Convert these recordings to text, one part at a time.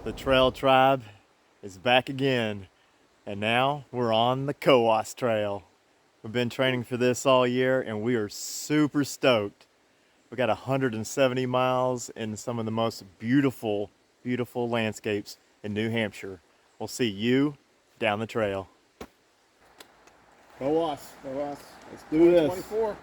The Trailtribe is back again, and now we're on the Cohos Trail. We've been training for this all year, and we are super stoked. We got 170 miles in some of the most beautiful, beautiful landscapes in New Hampshire. We'll see you down the trail. Cohos, let's do this. 24.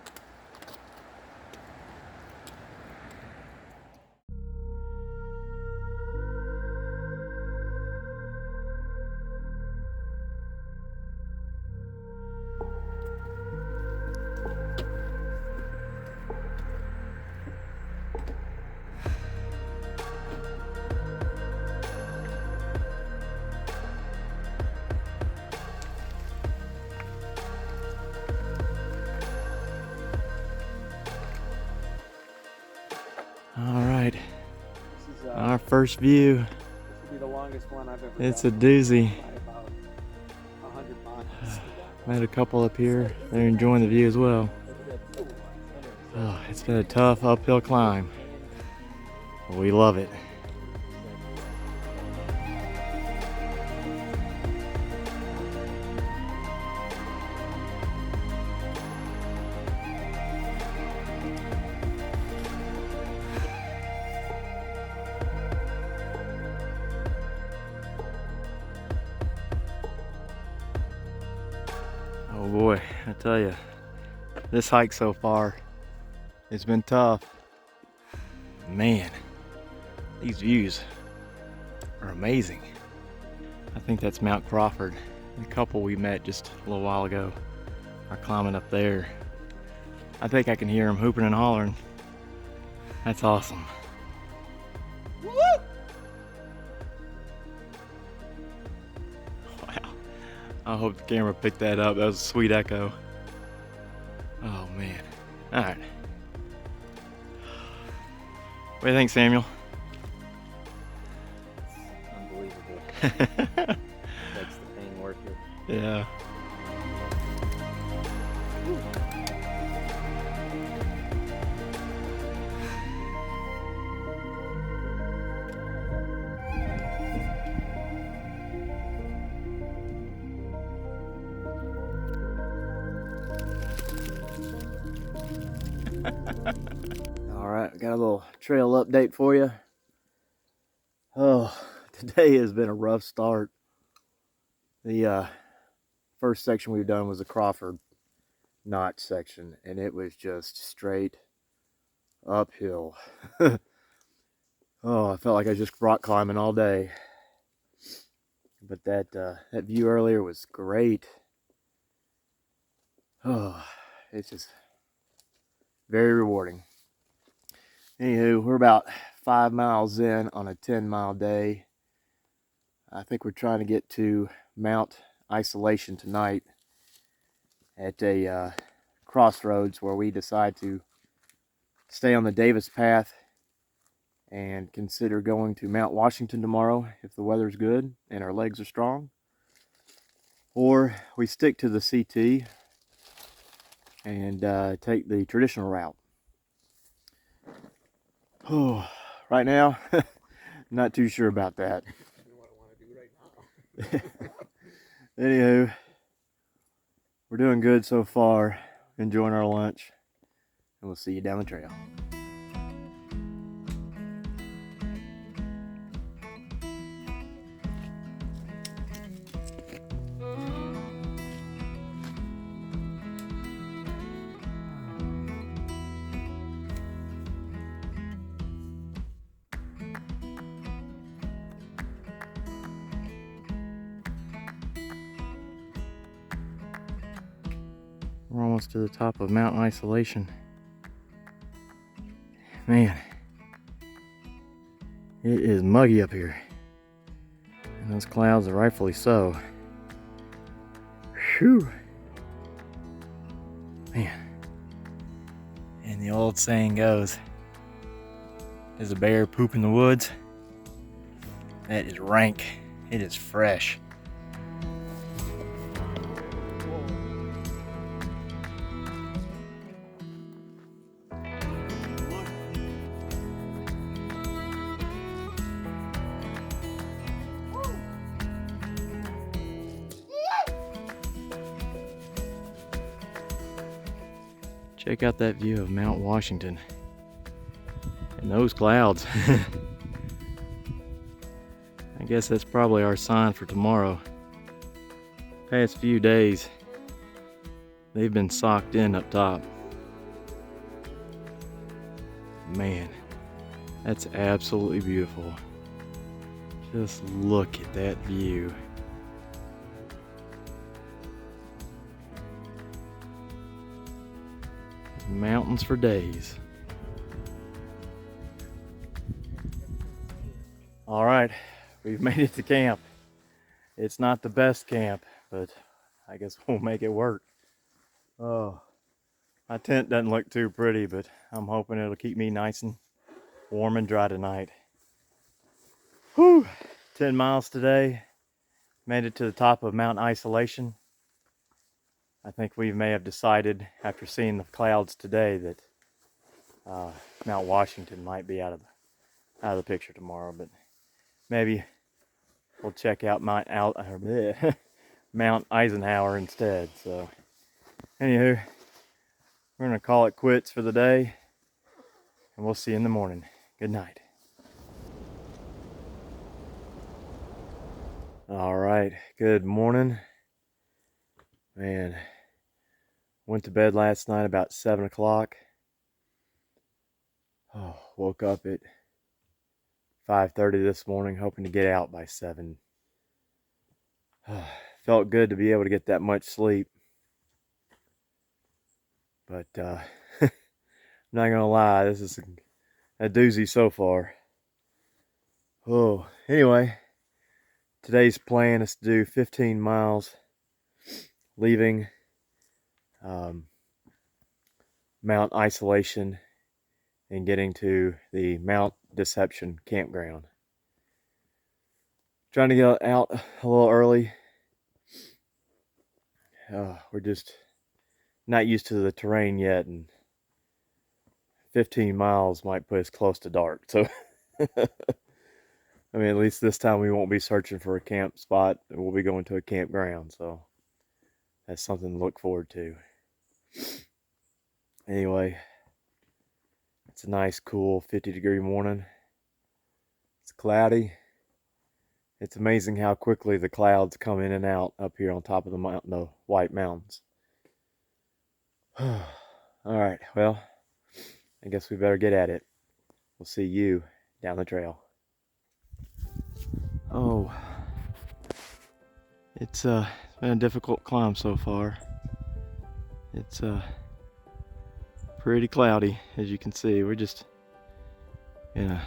All right, our first view. This will be the longest one I've ever It's done. a doozy. By about 100 miles. Met a couple up here. They're enjoying the view as well. Oh, it's been a tough uphill climb. We love it. Oh boy, I tell you, this hike so far, it's been tough. Man, these views are amazing. I think that's Mount Crawford. The couple we met just a little while ago are climbing up there. I think I can hear them hooping and hollering. That's awesome. Woo! Wow. I hope the camera picked that up. That was a sweet echo. Oh man. All right. What do you think, Samuel? Unbelievable. Makes the pain worth it. Yeah. All right, got a little trail update for you. Oh, today has been a rough start. The first section we've done was the Crawford notch section, and it was just straight uphill. Oh, I felt like I was just rock climbing all day. But that view earlier was great. Oh, it's just very rewarding. Anywho, we're about 5 miles in on a 10-mile day. I think we're trying to get to Mount Isolation tonight at a crossroads where we decide to stay on the Davis path and consider going to Mount Washington tomorrow if the weather's good and our legs are strong. Or we stick to the CT and take the traditional route. Oh, right now, not too sure about that. What I want to do right now. Anywho, we're doing good so far, enjoying our lunch, and we'll see you down the trail. We're almost to the top of Mount Isolation. Man, it is muggy up here. And those clouds are rightfully so. Whew. Man. And the old saying goes, is a bear poop in the woods? That is rank. It is fresh. Check out that view of Mount Washington and those clouds. I guess that's probably our sign for tomorrow. Past few days, they've been socked in up top. Man, that's absolutely beautiful. Just look at that view. Mountains for days. All right, we've made it to camp. It's not the best camp, but I guess we'll make it work. Oh, my tent doesn't look too pretty, but I'm hoping it'll keep me nice and warm and dry tonight. Whew, 10 miles today. Made it to the top of Mount Isolation. I think we may have decided after seeing the clouds today that Mount Washington might be out of the picture tomorrow, but maybe we'll check out Mount Eisenhower instead. So, anywho, we're gonna call it quits for the day, and we'll see you in the morning. Good night. All right, good morning. Man, went to bed last night about 7 o'clock. Oh, woke up at 5:30 this morning, hoping to get out by 7. Felt good to be able to get that much sleep. But I'm not gonna lie, this is a doozy so far. Oh, anyway, today's plan is to do 15 miles, leaving Mount Isolation and getting to the Mount Deception campground. Trying to get out a little early. We're just not used to the terrain yet, and 15 miles might put us close to dark. So, I mean, at least this time we won't be searching for a camp spot. We'll be going to a campground, so that's something to look forward to. Anyway, it's a nice, cool 50-degree morning. It's cloudy. It's amazing how quickly the clouds come in and out up here on top of the mountain, the White Mountains. All right, well, I guess we better get at it. We'll see you down the trail. Oh, it's been a difficult climb so far. It's pretty cloudy, as you can see. We're just in a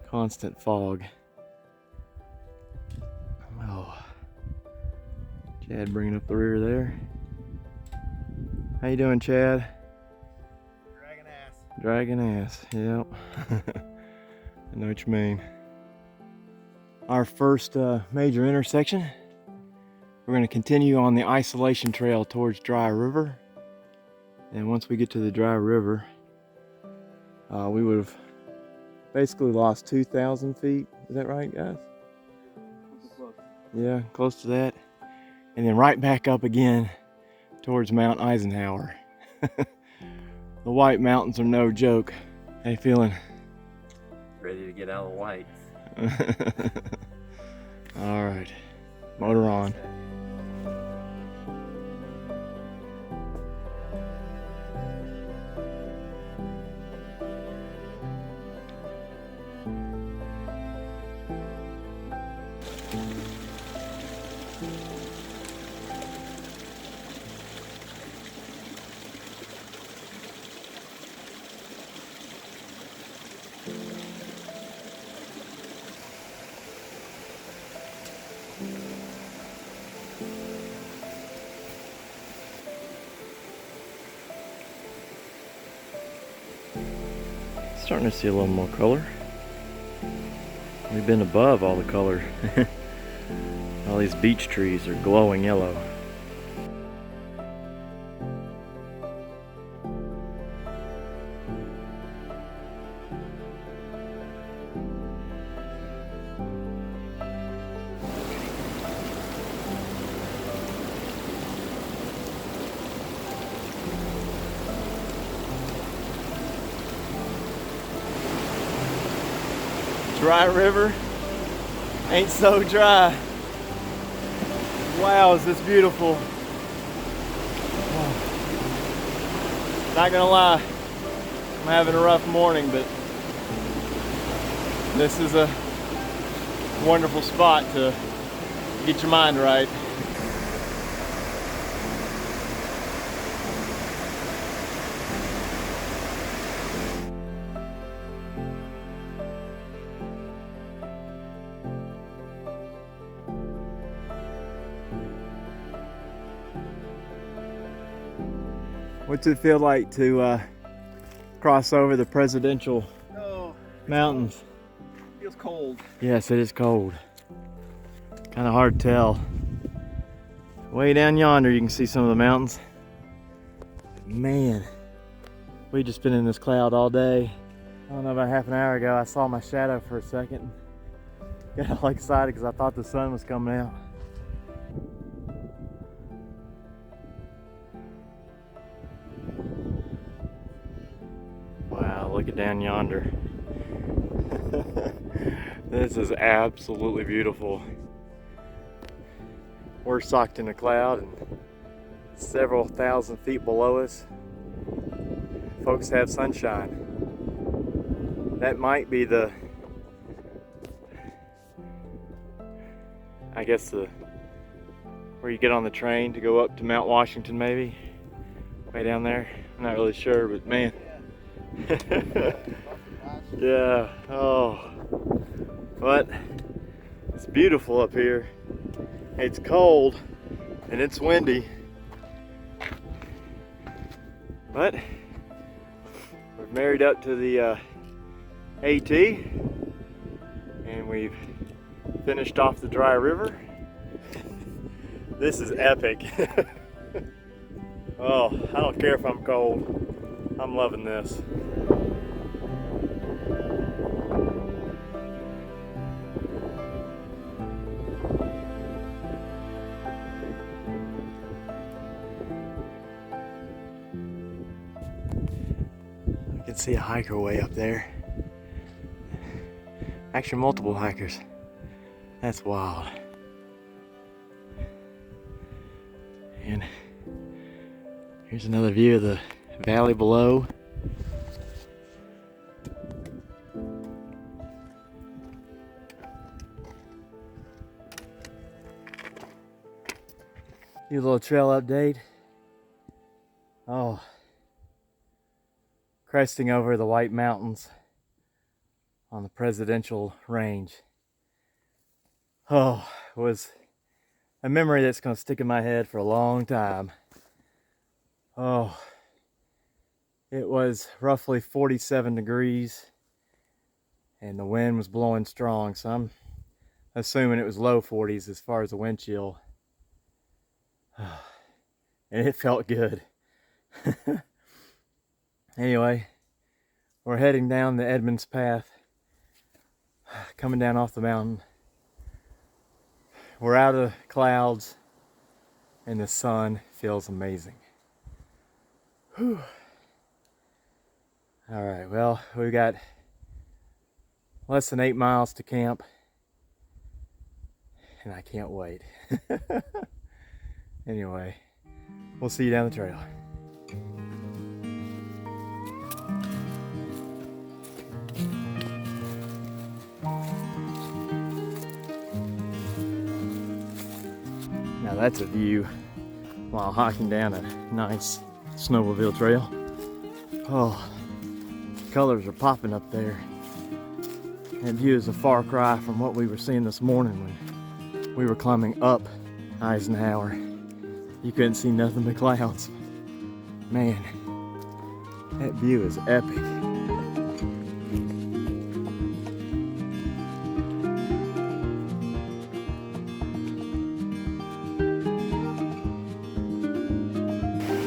constant fog. Oh, Chad bringing up the rear there. How you doing, Chad? Dragging ass. Dragging ass, yep. I know what you mean. Our first major intersection. We're going to continue on the Isolation Trail towards Dry River. And once we get to the Dry River, we would have basically lost 2,000 feet. Is that right, guys? Yeah, close to that. And then right back up again towards Mount Eisenhower. The White Mountains are no joke. How you feeling? Ready to get out of the whites. All right, motor on. Starting to see a little more color. We've been above all the color. All these beech trees are glowing yellow. dry river ain't so dry. Wow, is this beautiful. Oh. Not gonna lie, I'm having a rough morning, but this is a wonderful spot to get your mind right. What's it feel like to cross over the presidential mountains? Cold. Feels cold. Yes, it is cold. Kind of hard to tell. Way down yonder you can see some of the mountains. Man, we just been in this cloud all day. I don't know, about half an hour ago I saw my shadow for a second. Got all excited because I thought the sun was coming out. Wow, look at down yonder. This is absolutely beautiful. We're socked in a cloud and several thousand feet below us, folks have sunshine. That might be the, I guess where you get on the train to go up to Mount Washington, maybe way down there. I'm not really sure, but man. Yeah, oh, but it's beautiful up here. It's cold and it's windy, but we've married up to the AT and we've finished off the dry river. This is epic. Oh, I don't care if I'm cold. I'm loving this. I can see a hiker way up there. Actually, multiple hikers. That's wild. And here's another view of the valley below. Do a little trail update. Oh, cresting over the White Mountains on the Presidential Range. Oh, it was a memory that's going to stick in my head for a long time. Oh, it was roughly 47 degrees and the wind was blowing strong, so I'm assuming it was low 40s as far as the wind chill. And it felt good. Anyway, we're heading down the Edmonds Path, coming down off the mountain. We're out of clouds and the sun feels amazing. Whew. All right, well, we've got less than 8 miles to camp and I can't wait. Anyway, we'll see you down the trail. Now that's a view while hiking down a nice snowmobile trail. Oh, colors are popping up there. That view is a far cry from what we were seeing this morning when we were climbing up Eisenhower. You couldn't see nothing but clouds. Man, that view is epic.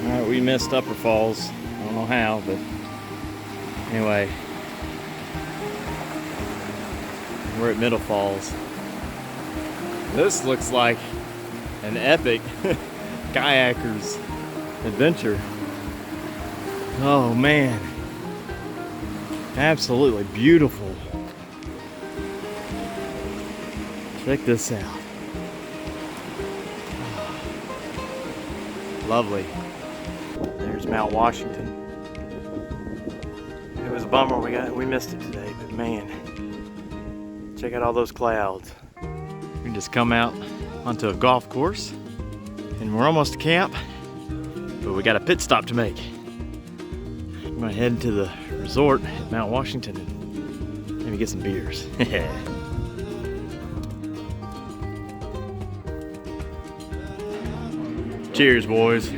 Alright, we missed Upper Falls. I don't know how, but anyway. We're at Middle Falls. This looks like an epic kayaker's adventure. Oh man, absolutely beautiful. Check this out. Lovely. There's Mount Washington. It was a bummer we missed it today, but man, check out all those clouds. We can just come out onto a golf course, and we're almost to camp, but we got a pit stop to make. I'm gonna head to the resort at Mount Washington and maybe get some beers. Cheers, boys.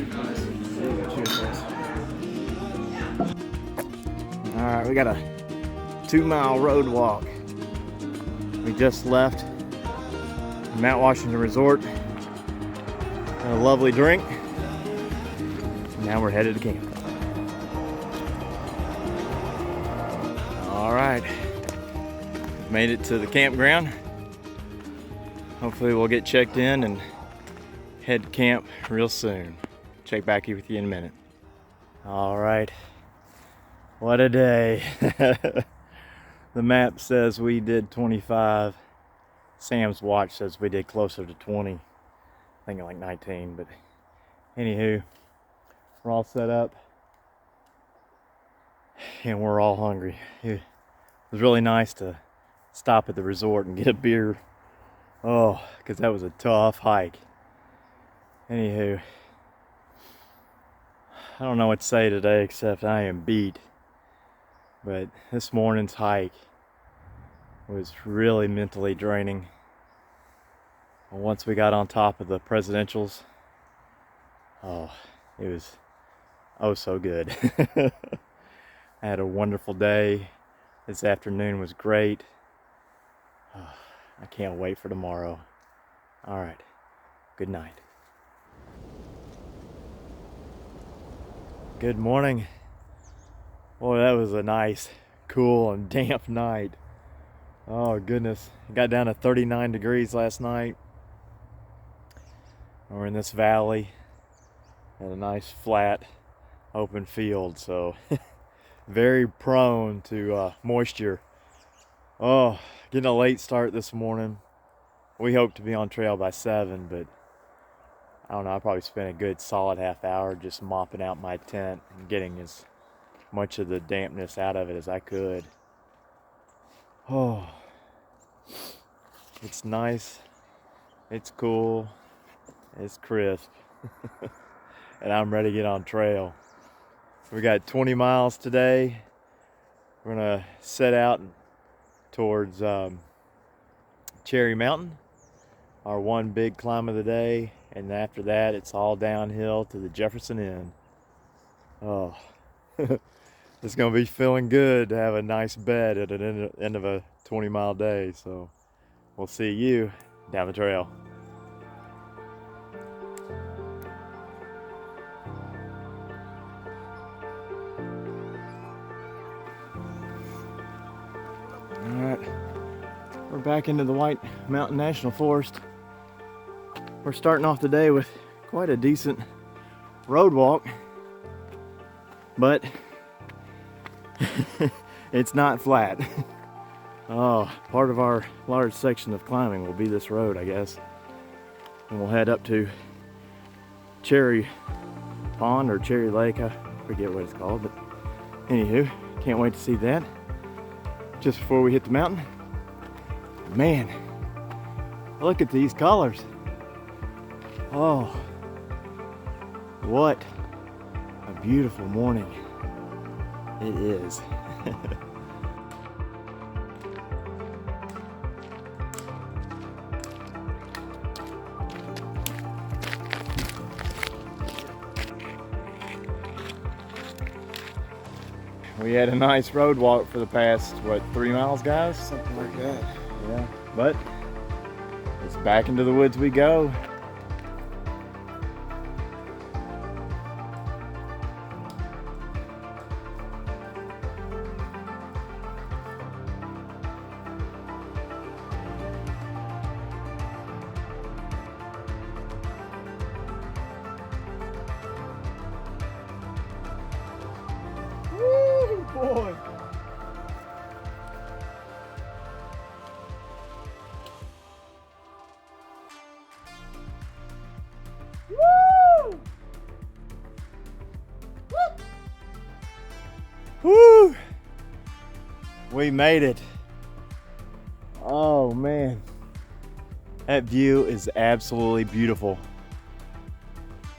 All right, we got a 2-mile road walk. We just left Mount Washington Resort. Had a lovely drink. Now we're headed to camp. All right, made it to the campground. Hopefully we'll get checked in and head to camp real soon. Check back with you in a minute. All right, what a day. The map says we did 25. Sam's watch says we did closer to 20. I think like 19, but anywho, we're all set up and we're all hungry. It was really nice to stop at the resort and get a beer. Oh, because that was a tough hike. Anywho, I don't know what to say today except I am beat. But this morning's hike was really mentally draining. Once we got on top of the presidentials, oh, it was oh so good. I had a wonderful day. This afternoon was great. Oh, I can't wait for tomorrow. All right, good night. Good morning. Boy, that was a nice, cool, and damp night. Oh goodness, it got down to 39 degrees last night. We're in this valley at a nice flat open field, so very prone to moisture. Oh, getting a late start this morning. We hope to be on trail by 7, but I don't know, I probably spent a good solid half hour just mopping out my tent and getting as much of the dampness out of it as I could. Oh, it's nice, it's cool, it's crisp, and I'm ready to get on trail. We got 20 miles today. We're gonna set out towards Cherry Mountain, our one big climb of the day, and after that it's all downhill to the Jefferson Inn. Oh, it's gonna be feeling good to have a nice bed at the end of a 20-mile day. So we'll see you down the trail. All right, we're back into the White Mountain National Forest. We're starting off the day with quite a decent road walk, but it's not flat. Oh, part of our large section of climbing will be this road, I guess. And we'll head up to Cherry Pond or Cherry Lake, I forget what it's called, but anywho, can't wait to see that just before we hit the mountain. Man, look at these colors. Oh, what a beautiful morning it is. We had a nice road walk for the past, what, 3 miles, guys? Something like that. Yeah, but it's back into the woods we go. Woo, boy. We made it. Oh man. That view is absolutely beautiful.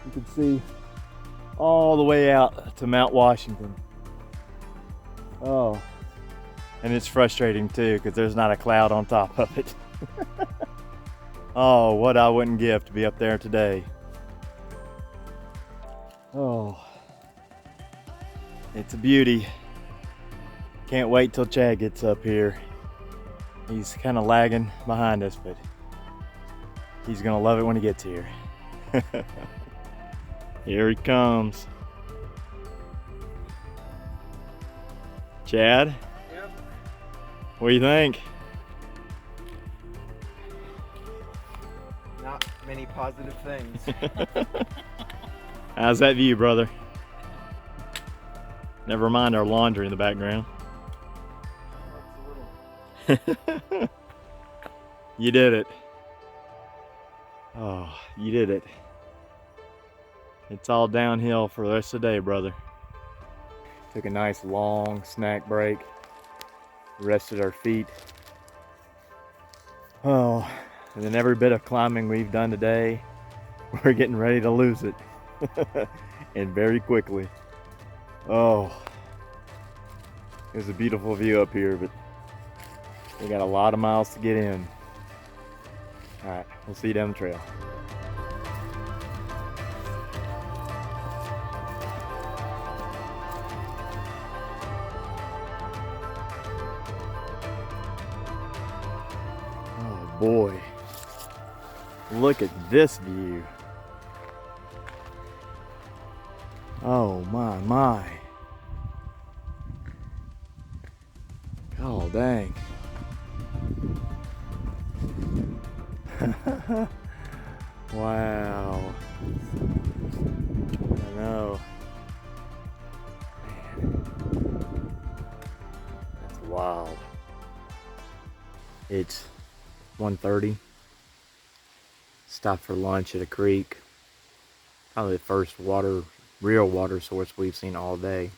You can see all the way out to Mount Washington. Oh, and it's frustrating too because there's not a cloud on top of it. Oh, what I wouldn't give to be up there today. Oh, it's a beauty. Can't wait till Chad gets up here. He's kind of lagging behind us, but he's gonna love it when he gets here. Here he comes. Chad? Yep. What do you think? Not many positive things. How's that view, brother? Never mind our laundry in the background. You did it. Oh, you did it. It's all downhill for the rest of the day, brother. Took a nice long snack break. Rested our feet. Oh, and then every bit of climbing we've done today, we're getting ready to lose it. And very quickly. Oh, it's a beautiful view up here, but we got a lot of miles to get in. All right, we'll see you down the trail. Oh boy, look at this view. Oh my. Oh dang. Wow. I know. Man. That's wild. It's 1:30. Stopped for lunch at a creek. Probably the first real water source we've seen all day.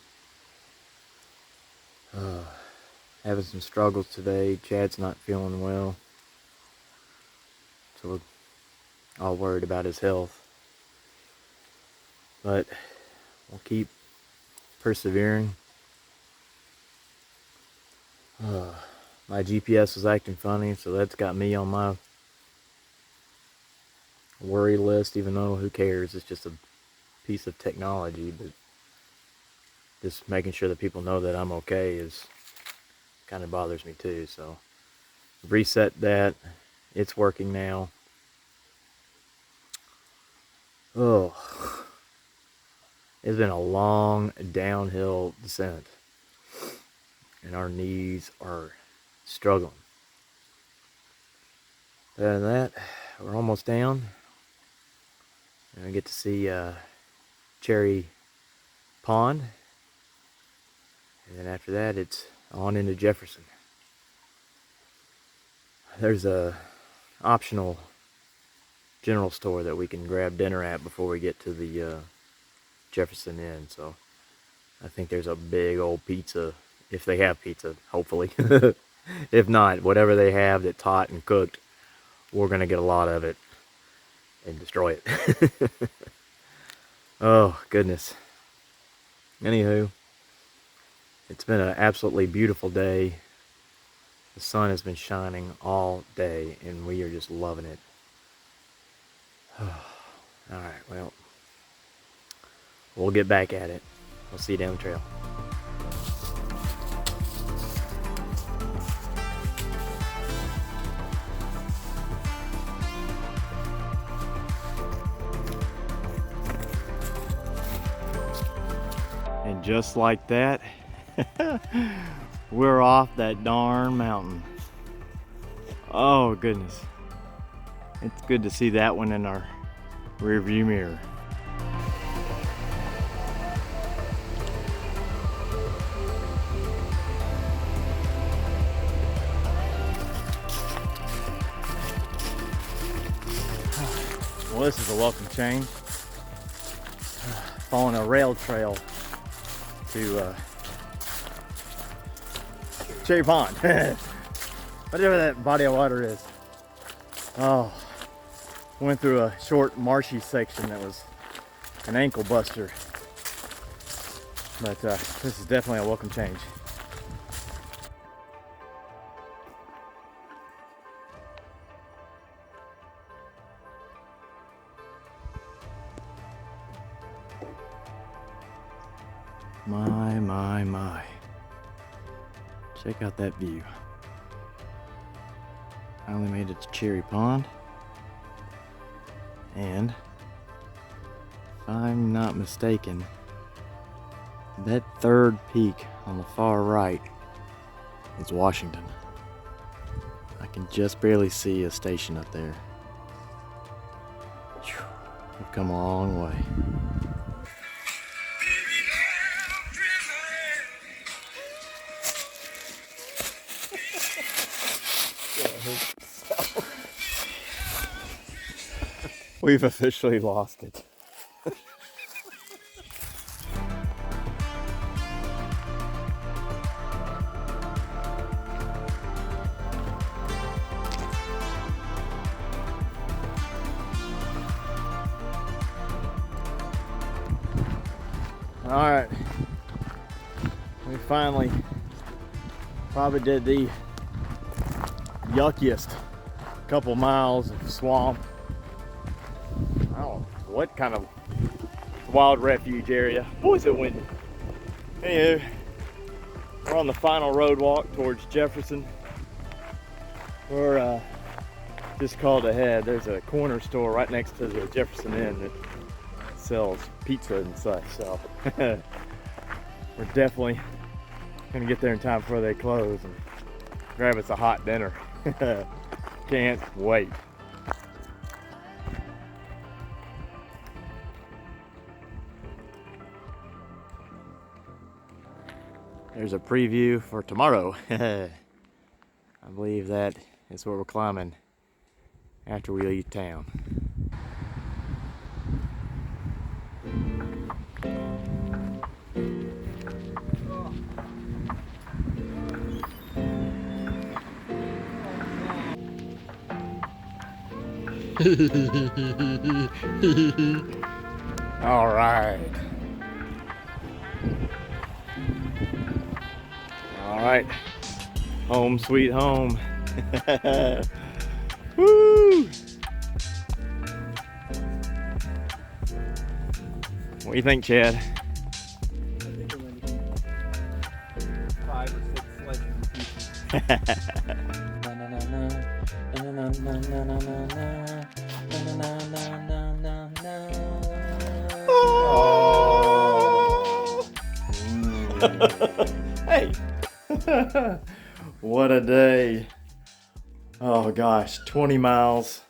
Having some struggles today. Chad's not feeling well. So we're all worried about his health. But we'll keep persevering. My GPS was acting funny, so that's got me on my worry list, even though who cares? It's just a piece of technology, but just making sure that people know that I'm okay is kind of bothers me too. So reset that. It's working now. Oh, it's been a long downhill descent, and our knees are struggling. Other than that, we're almost down. And I get to see Cherry Pond, and then after that, it's on into Jefferson. There's a optional general store that we can grab dinner at before we get to the Jefferson Inn. So I think there's a big old pizza, if they have pizza, hopefully. If not, whatever they have that's hot and cooked, we're gonna get a lot of it and destroy it. Oh goodness. Anywho, it's been an absolutely beautiful day. The sun has been shining all day, and we are just loving it. Alright, well, we'll get back at it. We'll see you down the trail. And just like that, we're off that darn mountain. Oh goodness. It's good to see that one in our rear view mirror. Well, this is a welcome change. Following a rail trail to Cherry Pond. Whatever that body of water is. Oh, went through a short marshy section that was an ankle buster. But this is definitely a welcome change. My. Check out that view. Finally made it to Cherry Pond. And if I'm not mistaken, that third peak on the far right is Washington. I can just barely see a station up there. Whew, we've come a long way. We've officially lost it. All right, we finally probably did the yuckiest couple miles of swamp. I don't know what kind of wild refuge area. Boy, is it windy. Anywho, we're on the final road walk towards Jefferson. We're just called ahead. There's a corner store right next to the Jefferson Inn that sells pizza and such, so we're definitely gonna get there in time before they close and grab us a hot dinner. Can't wait. There's a preview for tomorrow. I believe that is where we're climbing after we leave town. All right. All right. Home sweet home. Woo! What do you think, Chad? I think we're going to keep 5 or 6 sledges. Hey! What a day. Oh gosh, 20 miles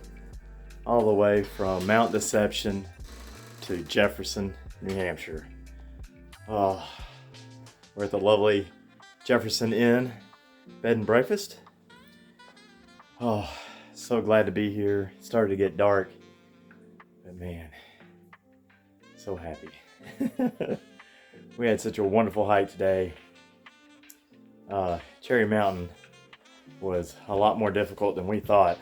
all the way from Mount Deception to Jefferson, New Hampshire. Oh, we're at the lovely Jefferson Inn bed and breakfast. Oh, so glad to be here. It started to get dark, but man, so happy. We had such a wonderful hike today. Cherry Mountain was a lot more difficult than we thought,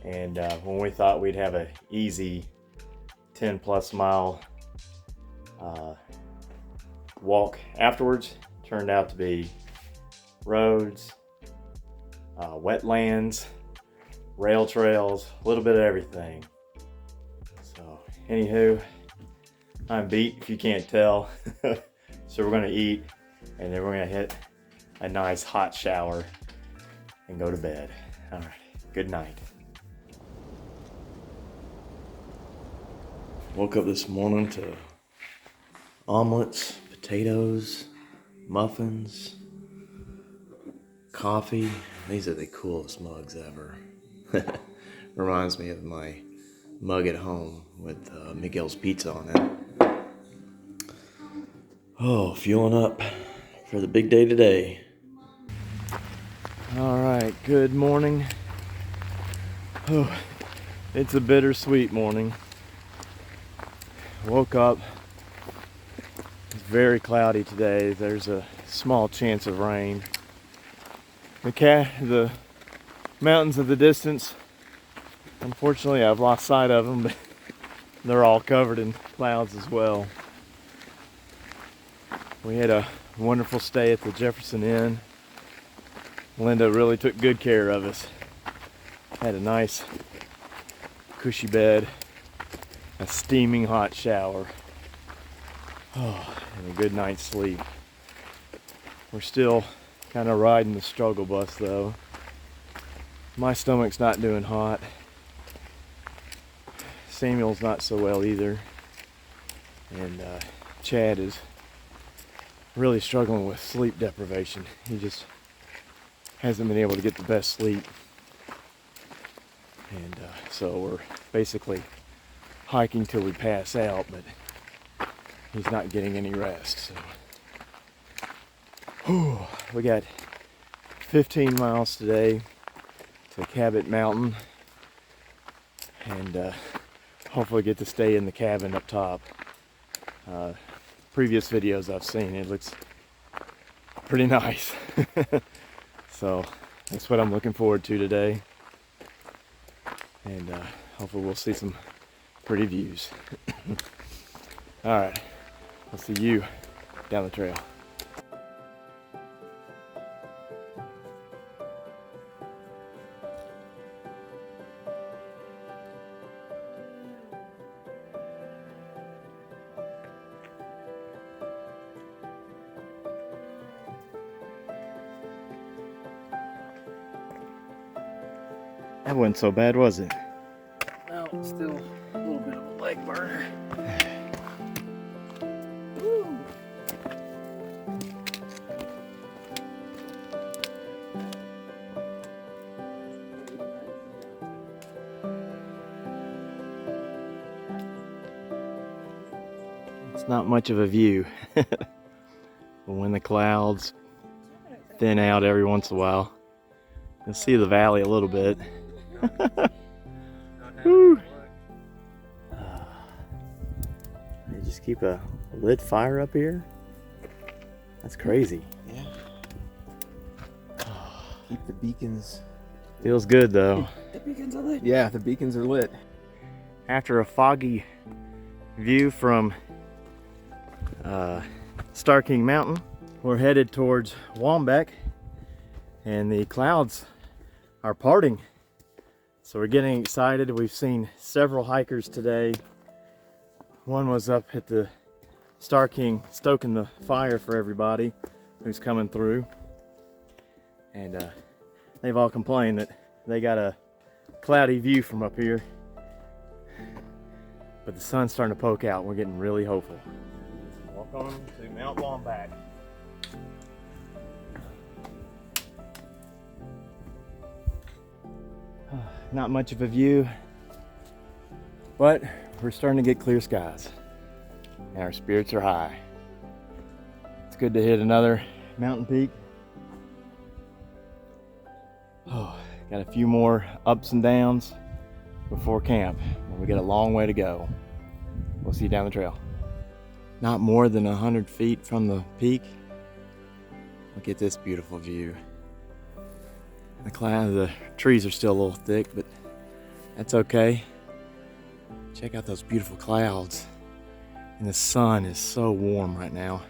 and when we thought we'd have an easy 10 plus mile walk afterwards, turned out to be roads, wetlands, rail trails, a little bit of everything. So anywho, I'm beat if you can't tell. So we're gonna eat and then we're gonna hit a nice hot shower and go to bed. All right, good night. Woke up this morning to omelets, potatoes, muffins, coffee. These are the coolest mugs ever. Reminds me of my mug at home with Miguel's Pizza on it. Oh, fueling up for the big day today. All right, good morning. Oh, it's a bittersweet morning. Woke up, it's very cloudy today. There's a small chance of rain. the mountains of the distance. Unfortunately, I've lost sight of them, but they're all covered in clouds as well. We had a wonderful stay at the Jefferson Inn. Linda really took good care of us. Had a nice cushy bed, a steaming hot shower, and a good night's sleep. We're still kind of riding the struggle bus though. My stomach's not doing hot. Samuel's not so well either. And Chad is really struggling with sleep deprivation. He just hasn't been able to get the best sleep. And so we're basically hiking till we pass out, but he's not getting any rest. So we got 15 miles today to Cabot Mountain, and hopefully get to stay in the cabin up top. Previous videos I've seen, it looks pretty nice. So that's what I'm looking forward to today, and hopefully we'll see some pretty views. All right, I'll see you down the trail. That wasn't so bad, was it? Well, still a little bit of a leg burner. It's not much of a view. But when the clouds thin out every once in a while, you'll see the valley a little bit. Woo. They just keep a lit fire up here? That's crazy. Yeah. Keep the beacons. Feels good though. The beacons are lit. Yeah, the beacons are lit. After a foggy view from Star King Mountain, we're headed towards Wombeck, and the clouds are parting. So we're getting excited. We've seen several hikers today. One was up at the Star King stoking the fire for everybody who's coming through. And they've all complained that they got a cloudy view from up here. But the sun's starting to poke out. We're getting really hopeful. Welcome to Mount Wombeck. Not much of a view, but we're starting to get clear skies and our spirits are high. It's good to hit another mountain peak. Got a few more ups and downs before camp, and we got a long way to go. We'll see you down the trail. Not more than 100 feet from the peak. Look at this beautiful view. The trees are still a little thick, but that's okay. Check out those beautiful clouds. And the sun is so warm right now.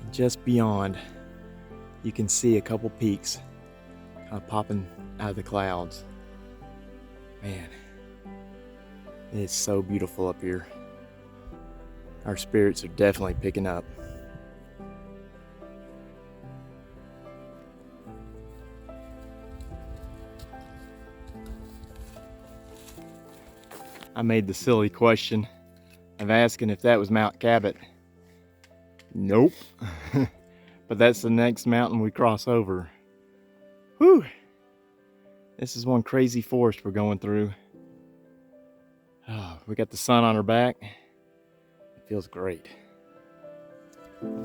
And just beyond, you can see a couple peaks kind of popping out of the clouds. Man, it's so beautiful up here. Our spirits are definitely picking up. I made the silly question of asking if that was Mount Cabot. Nope. But that's the next mountain we cross over. Whew. This is one crazy forest we're going through. Oh, we got the sun on our back. It feels great. All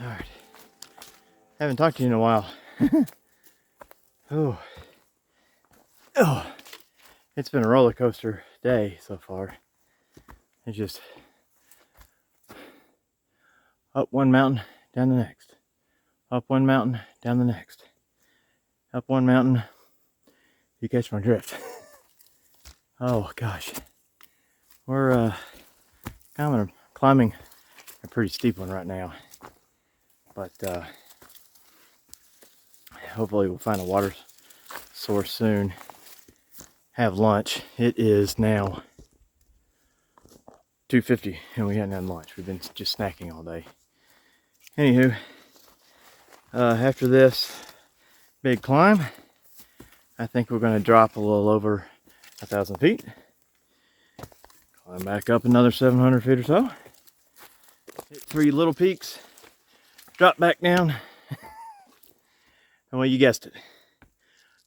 right. Haven't talked to you in a while. Oh. It's been a roller coaster day so far. It's just up one mountain, down the next. Up one mountain, down the next. Up one mountain. You catch my drift. Oh gosh. We're climbing a pretty steep one right now. But hopefully we'll find a water source soon. Have lunch. It is now 2:50 and we hadn't had lunch. We've been just snacking all day. Anywho, after this big climb, I think we're going to drop a little over 1,000 feet. Climb back up another 700 feet or so. Hit 3 little peaks. Drop back down. And well, you guessed it.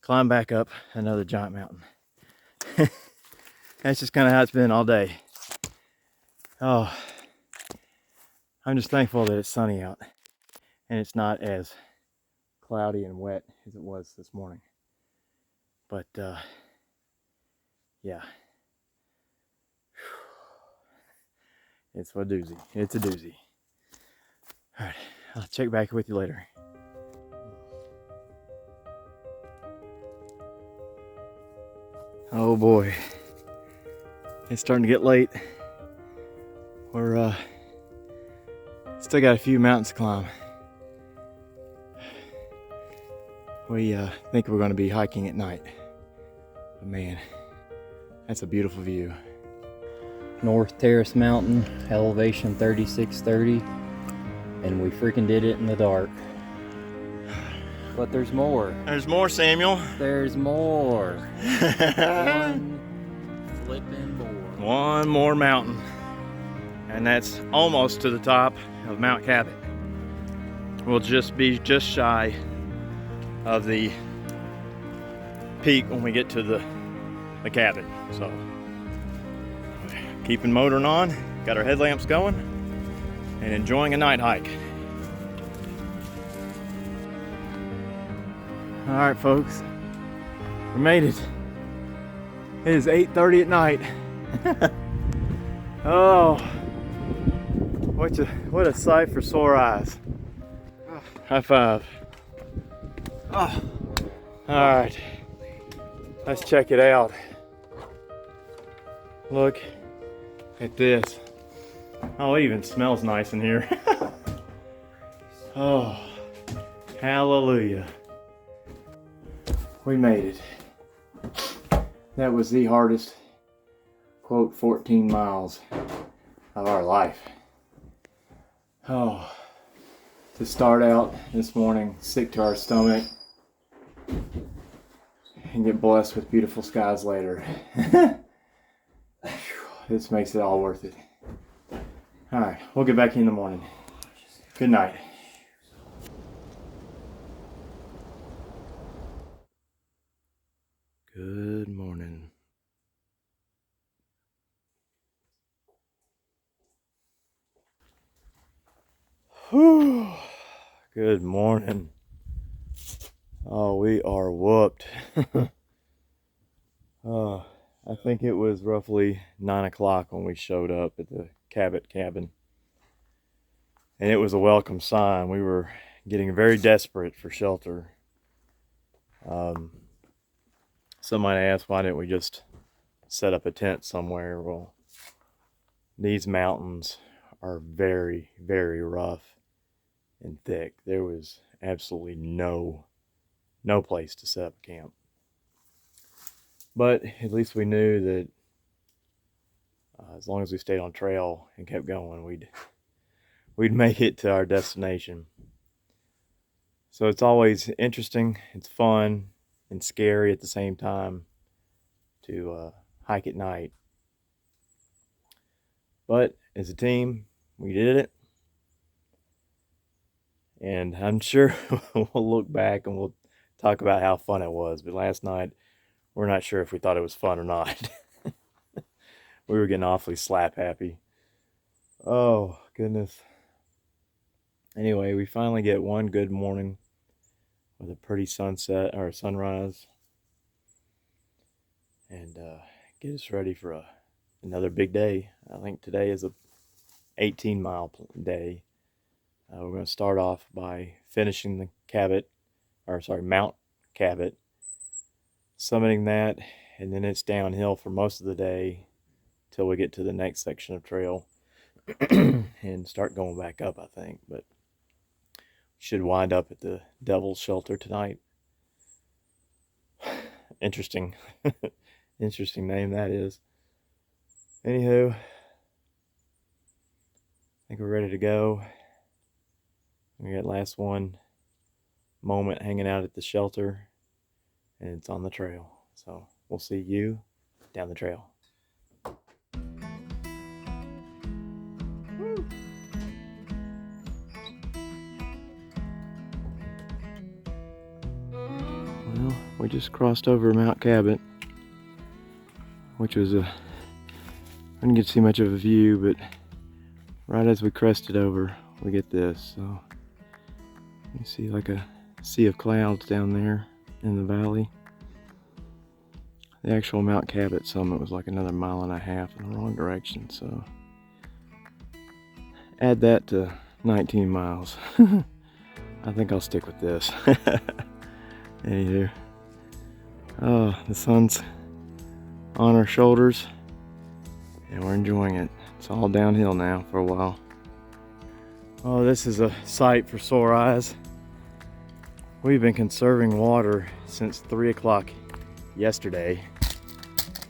Climb back up another giant mountain. That's just kind of how it's been all day. Oh, I'm just thankful that it's sunny out and it's not as cloudy and wet as it was this morning. But yeah, it's a doozy. It's a doozy. All right, I'll check back with you later. Oh boy, it's starting to get late. We're still got a few mountains to climb. We think we're going to be hiking at night. But man, that's a beautiful view. North Terrace Mountain, elevation 3630, and we freaking did it in the dark. But there's more. There's more, Samuel. There's more. One flipping more. One more mountain. And that's almost to the top of Mount Cabot. We'll just be just shy of the peak when we get to the cabin. So keeping motoring on, got our headlamps going, and enjoying a night hike. All right, folks, we made it. It is 8:30 at night. Oh, what a sight for sore eyes. High five. Oh. All right, let's check it out. Look at this. Oh, it even smells nice in here. Oh, hallelujah. We made it. That was the hardest, quote, 14 miles of our life. Oh, to start out this morning, sick to our stomach, and get blessed with beautiful skies later. This makes it all worth it. All right, we'll get back in the morning. Good night. Good morning. Whew. Good morning. Oh, we are whooped. I think it was roughly 9 o'clock when we showed up at the Cabot cabin. And it was a welcome sign. We were getting very desperate for shelter. Somebody asked, why didn't we just set up a tent somewhere? Well, these mountains are very, very rough and thick. There was absolutely no place to set up camp. But at least we knew that as long as we stayed on trail and kept going, we'd make it to our destination. So it's always interesting, it's fun, and scary at the same time to hike at night. But as a team, we did it. And I'm sure we'll look back and we'll talk about how fun it was. But last night, we're not sure if we thought it was fun or not. We were getting awfully slap happy. Oh, goodness. Anyway, we finally get one good morning with a pretty sunset or sunrise. and get us ready for another big day. I think today is a 18-mile day. We're going to start off by finishing the Mount Cabot, summiting that, and then it's downhill for most of the day till we get to the next section of trail and start going back up, I think. But should wind up at the Devil's Shelter tonight. Interesting. Interesting name that is. Anywho, I think we're ready to go. We got last one moment hanging out at the shelter, and it's on the trail. So we'll see you down the trail. Woo. Well, we just crossed over Mount Cabot, which was I didn't get to see much of a view, but right as we crested over, we get this. So you see like a sea of clouds down there in the valley. The actual Mount Cabot summit was like another 1.5 miles in the wrong direction, so add that to 19 miles. I think I'll stick with this. Anywho, oh, the sun's on our shoulders and we're enjoying it. It's all downhill now for a while. Oh, this is a sight for sore eyes. We've been conserving water since 3 o'clock yesterday,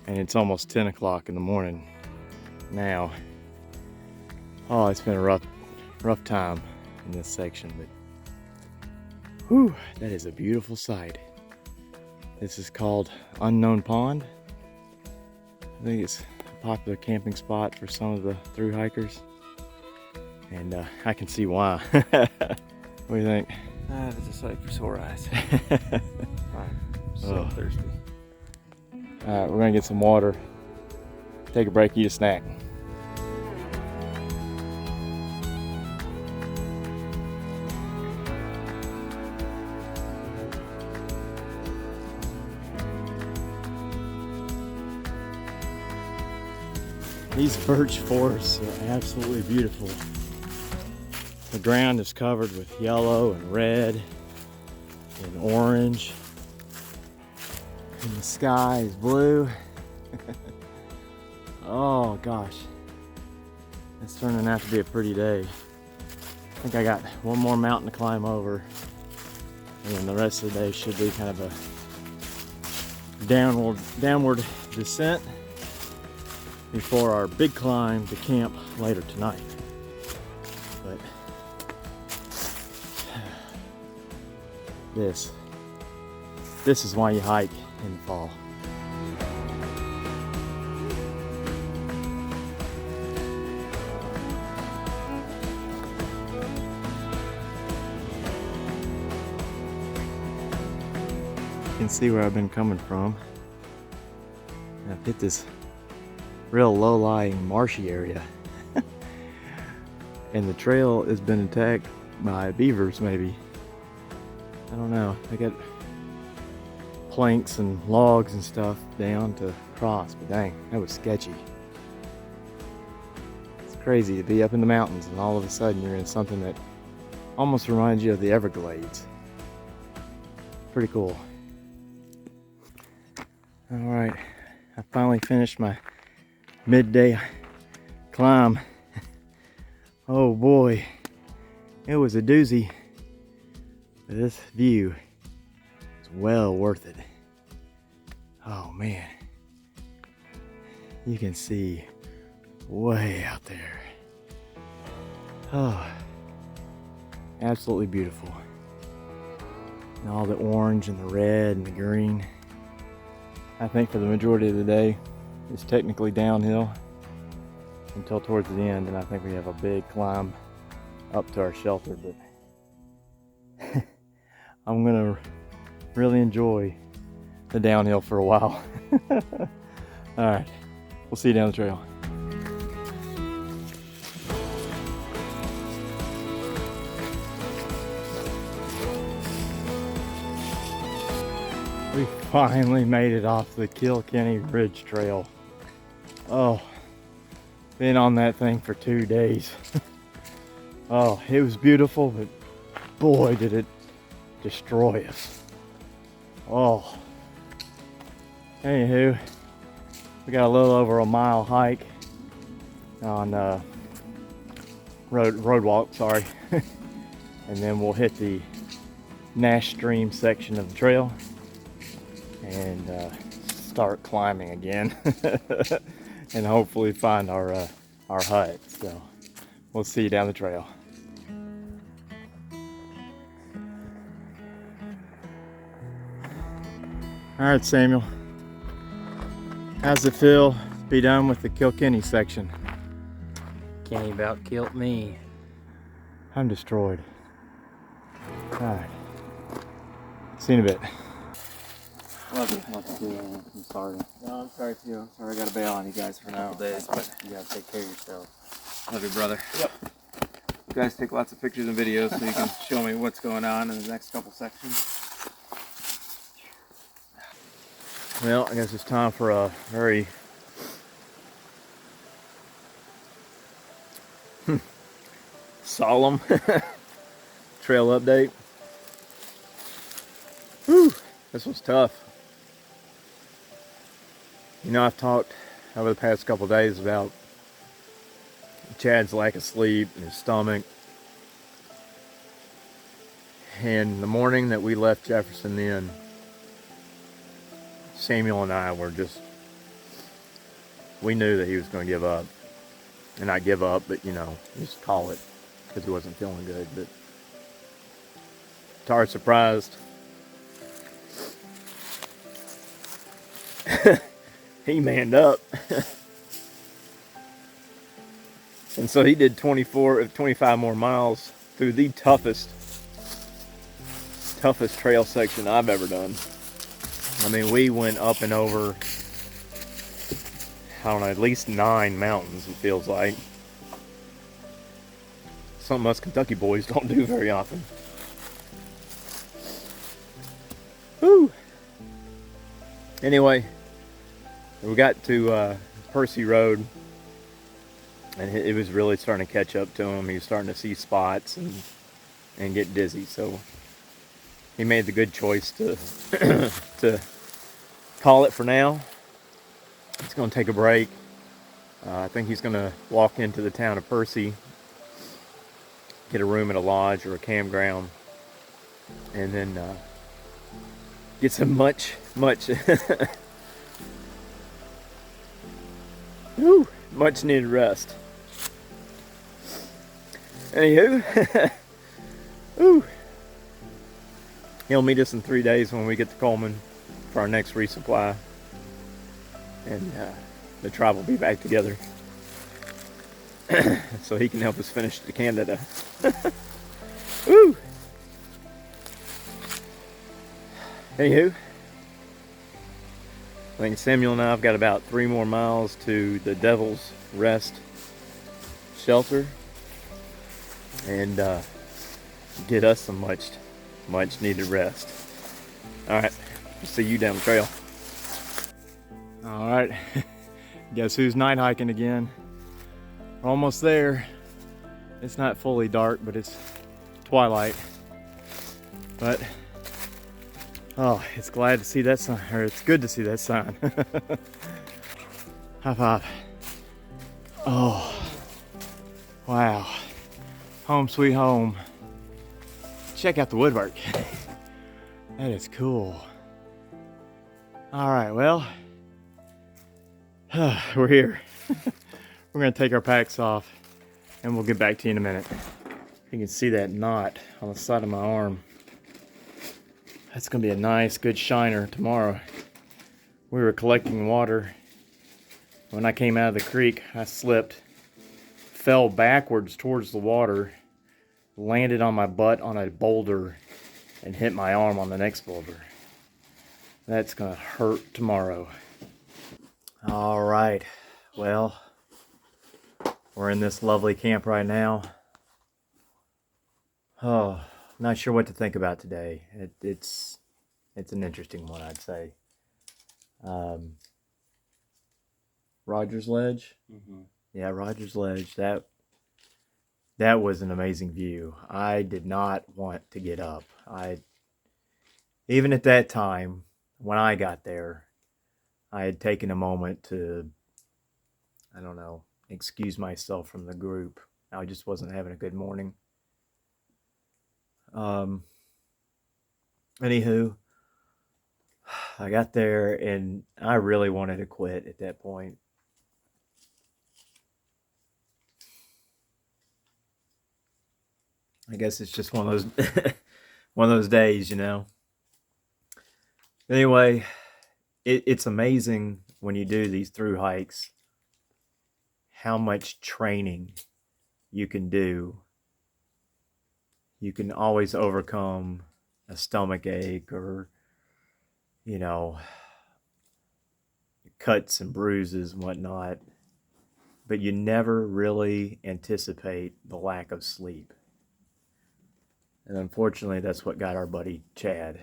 and it's almost 10 o'clock in the morning now. Oh, it's been a rough time in this section, but whew, that is a beautiful sight. This is called Unknown Pond. I think it's a popular camping spot for some of the thru hikers, and I can see why. What do you think? It's a sight for sore eyes. I'm so thirsty. Alright, we're gonna get some water, take a break, eat a snack. These birch forests are absolutely beautiful. The ground is covered with yellow and red and orange, and the sky is blue. Oh gosh, it's turning out to be a pretty day. I think I got one more mountain to climb over, and then the rest of the day should be kind of a downward descent before our big climb to camp later tonight. But this is why you hike in the fall. You can see where I've been coming from. I've hit this real low-lying marshy area. And the trail has been attacked by beavers, maybe. I don't know. They got planks and logs and stuff down to cross, but dang, that was sketchy. It's crazy to be up in the mountains and all of a sudden you're in something that almost reminds you of the Everglades. Pretty cool. Alright, I finally finished my midday climb. Oh boy, it was a doozy. But this view is well worth it. Oh man, you can see way out there. Oh, absolutely beautiful. And all the orange and the red and the green. I think for the majority of the day, it's technically downhill until towards the end, and I think we have a big climb up to our shelter, but I'm gonna really enjoy the downhill for a while. All right, we'll see you down the trail. We finally made it off the Kilkenny Ridge Trail. Oh, been on that thing for 2 days. Oh, it was beautiful, but boy did it destroy us. Oh, anywho, we got a little over a mile hike on road walk, sorry. And then we'll hit the Nash Stream section of the trail and start climbing again. And hopefully find our hut. So we'll see you down the trail. All right, Samuel, how's it feel to be done with the Kilkenny section? Kenny about killed me. I'm destroyed. All right, see you in a bit. Love you, I'm sorry. No, I'm sorry too. I'm sorry I gotta bail on you guys for now. Days, but you gotta take care of yourself. Love you, brother. Yep. You guys take lots of pictures and videos so you can show me what's going on in the next couple sections. Well, I guess it's time for a very solemn trail update. Whew, this was tough. You know, I've talked over the past couple of days about Chad's lack of sleep and his stomach. And the morning that we left Jefferson then, Samuel and I were just, we knew that he was going to give up. And not give up, but, you know, just call it because he wasn't feeling good. But to our surprise, he manned up. And so he did 25 more miles through the toughest trail section I've ever done. I mean, we went up and over, I don't know, at least 9 mountains, it feels like. Something us Kentucky boys don't do very often. Woo! Anyway, we got to Percy Road, and it was really starting to catch up to him. He was starting to see spots and get dizzy, so he made the good choice to to call it for now. He's going to take a break. I think he's going to walk into the town of Percy, get a room at a lodge or a campground, and then get some much much needed rest. Anywho, he'll meet us in 3 days when we get to Coleman for our next resupply, and the tribe will be back together so he can help us finish the Canada. Woo! Anywho, I think Samuel and I have got about 3 more miles to the Devil's Rest shelter and get us some much needed rest. All right, see you down the trail. All right, guess who's night hiking again? We're almost there. It's not fully dark, but it's twilight. But oh, it's glad to see that sign, or it's good to see that sign. High five. Oh, wow. Home sweet home. Check out the woodwork. That is cool. All right, well, we're here. We're gonna take our packs off and we'll get back to you in a minute. You can see that knot on the side of my arm. That's gonna be a nice, good shiner tomorrow. We were collecting water. When I came out of the creek, I slipped, fell backwards towards the water, landed on my butt on a boulder, and hit my arm on the next boulder. That's gonna hurt tomorrow. All right, well, we're in this lovely camp right now. Oh, not sure what to think about today. It's an interesting one, I'd say. Rogers Ledge. Yeah, Rogers Ledge. That was an amazing view. I did not want to get up. Even at that time, when I got there, I had taken a moment to, I don't know, excuse myself from the group. I just wasn't having a good morning. Anywho, I got there and I really wanted to quit at that point. I guess it's just one of those one of those days, you know. Anyway, it's amazing when you do these through hikes how much training you can do. You can always overcome a stomach ache or, you know, cuts and bruises and whatnot, but you never really anticipate the lack of sleep. And unfortunately, that's what got our buddy Chad.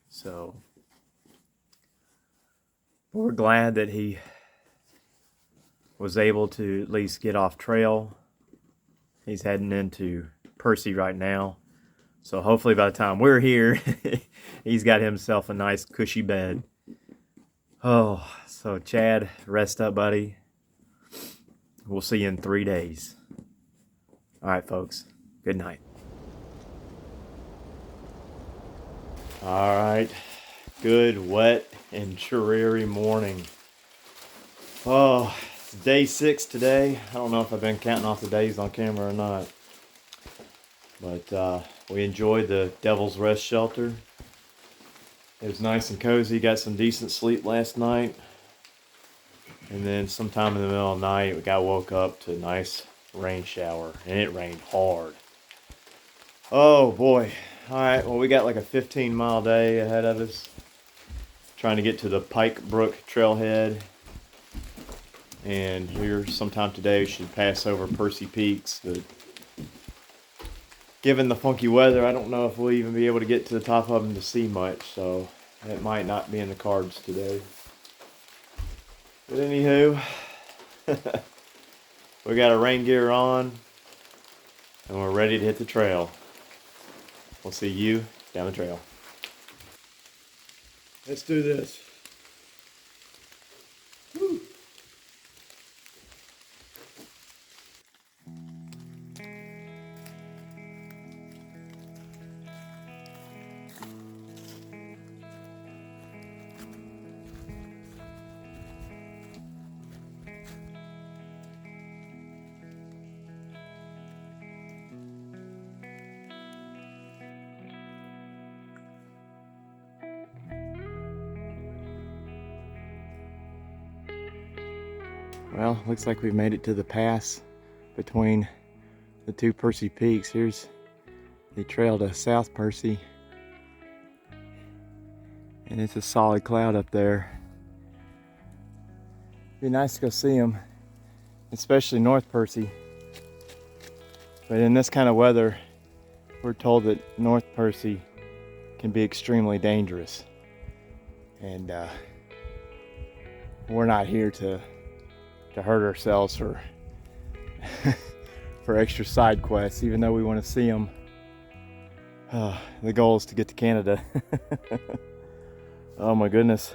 So we're glad that he was able to at least get off trail. He's heading into Percy right now. So hopefully by the time we're here, he's got himself a nice cushy bed. Oh, so Chad, rest up, buddy. We'll see you in 3 days. All right, folks. Good night. All right. Good, wet, and dreary morning. Oh, it's day 6 today. I don't know if I've been counting off the days on camera or not. But we enjoyed the Devil's Rest shelter. It was nice and cozy. Got some decent sleep last night. And then sometime in the middle of the night, we got woke up to a nice rain shower. And it rained hard. Oh boy. Alright, well we got like a 15-mile day ahead of us. Trying to get to the Pike Brook trailhead. And here sometime today we should pass over Percy Peaks. But given the funky weather, I don't know if we'll even be able to get to the top of them to see much. So it might not be in the cards today. But anywho, we got our rain gear on. And we're ready to hit the trail. We'll see you down the trail. Let's do this. Woo. Well, looks like we've made it to the pass between the two Percy Peaks. Here's the trail to South Percy. And it's a solid cloud up there. Be nice to go see them, especially North Percy. But in this kind of weather, we're told that North Percy can be extremely dangerous. And we're not here to hurt ourselves for for extra side quests, even though we want to see them. The goal is to get to Canada. Oh my goodness,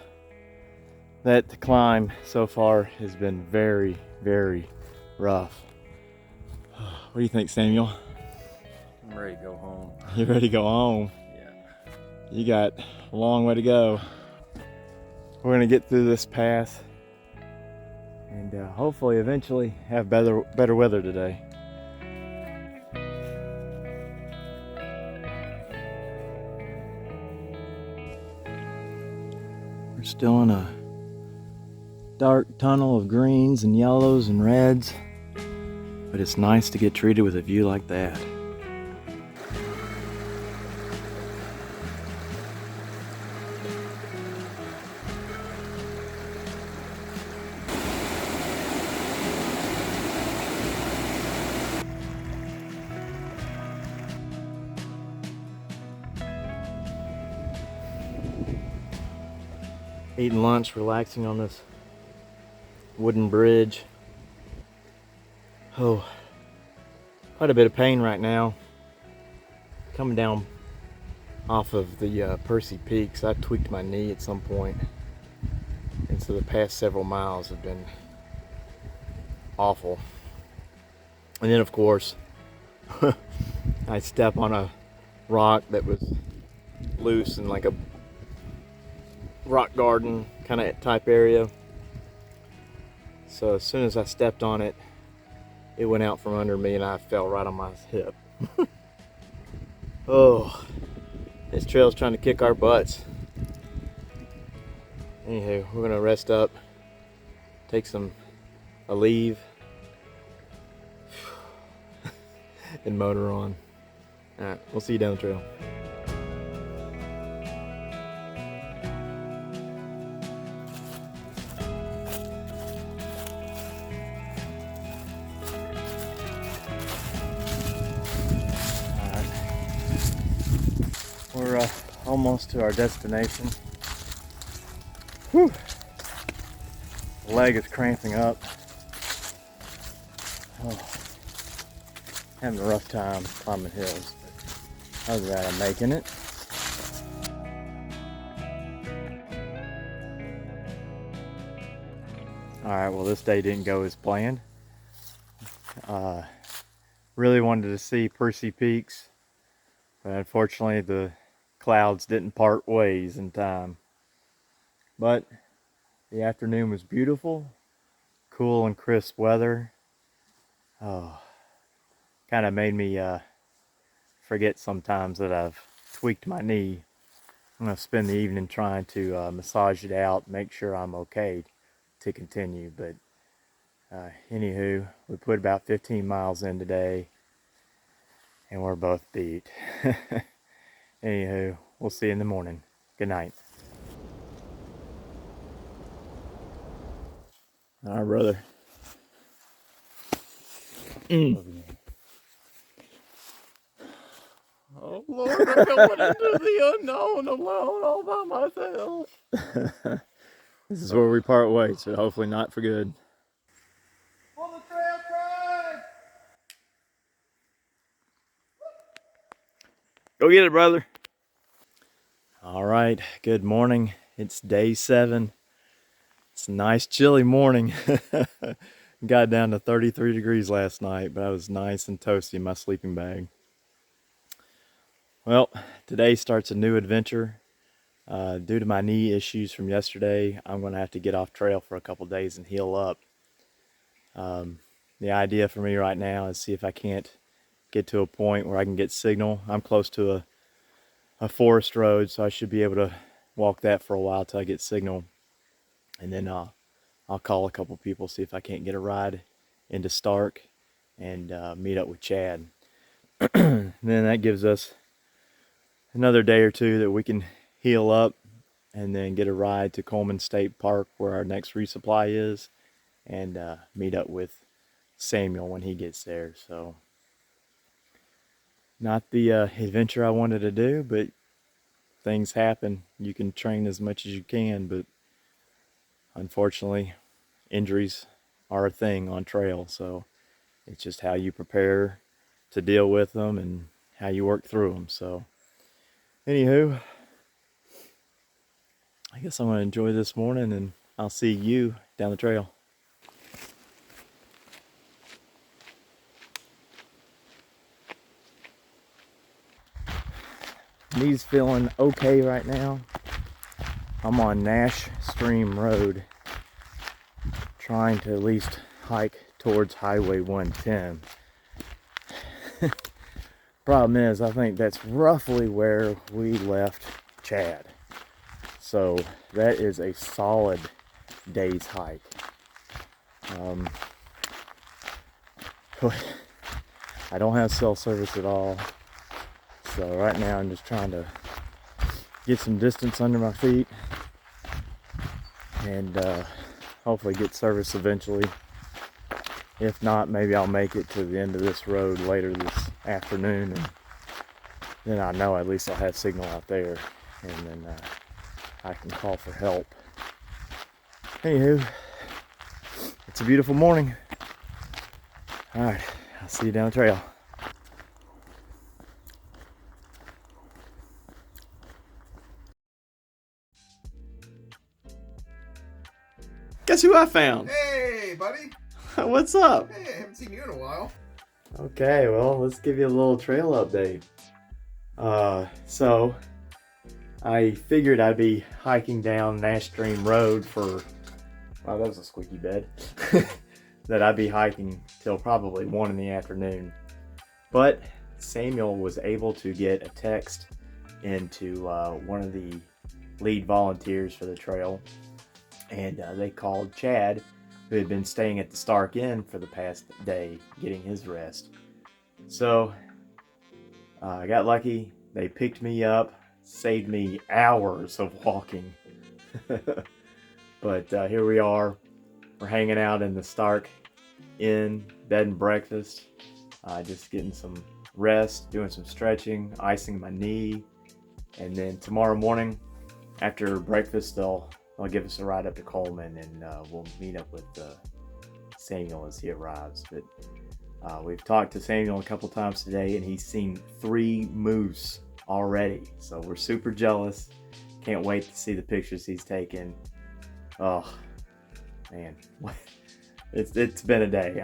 that climb so far has been very, very rough. What do you think, Samuel? I'm ready to go home. You ready to go home? Yeah. You got a long way to go. We're gonna get through this pass and hopefully eventually have better weather today. We're still in a dark tunnel of greens and yellows and reds, but it's nice to get treated with a view like that. Eating lunch, relaxing on this wooden bridge. Oh, quite a bit of pain right now. Coming down off of the Percy Peaks. I tweaked my knee at some point, and so the past several miles have been awful. And then of course I step on a rock that was loose in like a rock garden kind of type area. So as soon as I stepped on it, it went out from under me and I fell right on my hip. Oh, this trail's trying to kick our butts. Anywho, we're gonna rest up, take a leave, and motor on. Alright, we'll see you down the trail. Alright, we're almost to our destination. Whew. The leg is cramping up. Oh, having a rough time climbing hills, but other than that, I'm making it. Alright, well this day didn't go as planned. Really wanted to see Percy Peaks, but unfortunately the clouds didn't part ways in time. But the afternoon was beautiful, cool and crisp weather. Oh, kind of made me forget sometimes that I've tweaked my knee. I'm going to spend the evening trying to massage it out, make sure I'm okay to continue. But anywho, we put about 15 miles in today and we're both beat. Anywho, we'll see you in the morning. Good night. All right, brother. Oh Lord, I'm going into the unknown alone all by myself. This is where we part ways, so hopefully not for good. On the Trailtribe! Go get it, brother. All right, good morning. It's day 7. It's a nice chilly morning. Got down to 33 degrees last night, but I was nice and toasty in my sleeping bag. Well, today starts a new adventure. Due to my knee issues from yesterday, I'm going to have to get off trail for a couple days and heal up. The idea for me right now is see if I can't get to a point where I can get signal. I'm close to a forest road, so I should be able to walk that for a while till I get signal. And then I'll call a couple people, see if I can't get a ride into Stark and meet up with Chad. And then that gives us another day or two that we can heal up and then get a ride to Coleman State Park where our next resupply is, and meet up with Samuel when he gets there. So not the adventure I wanted to do, but things happen. You can train as much as you can, but unfortunately injuries are a thing on trail, so it's just how you prepare to deal with them and how you work through them. So anywho, I guess I'm going to enjoy this morning, and I'll see you down the trail. Knee's feeling okay right now. I'm on Nash Stream Road, trying to at least hike towards Highway 110. Problem is, I think that's roughly where we left Chad. So that is a solid day's hike. I don't have cell service at all. So right now I'm just trying to get some distance under my feet and hopefully get service eventually. If not, maybe I'll make it to the end of this road later this afternoon, and then I know at least I'll have signal out there, and then I can call for help Anywho, it's a beautiful morning. All right, I'll see you down the trail. Guess who I found? Hey, buddy. What's up? Hey, I haven't seen you in a while. Okay, well, let's give you a little trail update. So I figured I'd be hiking down Nash Stream Road for, wow, that was a squeaky bed, that I'd be hiking till probably 1 in the afternoon. But Samuel was able to get a text into one of the lead volunteers for the trail, and they called Chad, who had been staying at the Stark Inn for the past day, getting his rest. So I got lucky. They picked me up, saved me hours of walking. But here we are. We're hanging out in the Stark Inn bed and breakfast, just getting some rest, doing some stretching, icing my knee, and then tomorrow morning after breakfast they'll give us a ride up to Coleman, and we'll meet up with Samuel as he arrives. But we've talked to Samuel a couple times today, and he's seen 3 moose already, so we're super jealous. Can't wait to see the pictures he's taken. Oh man, it's been a day.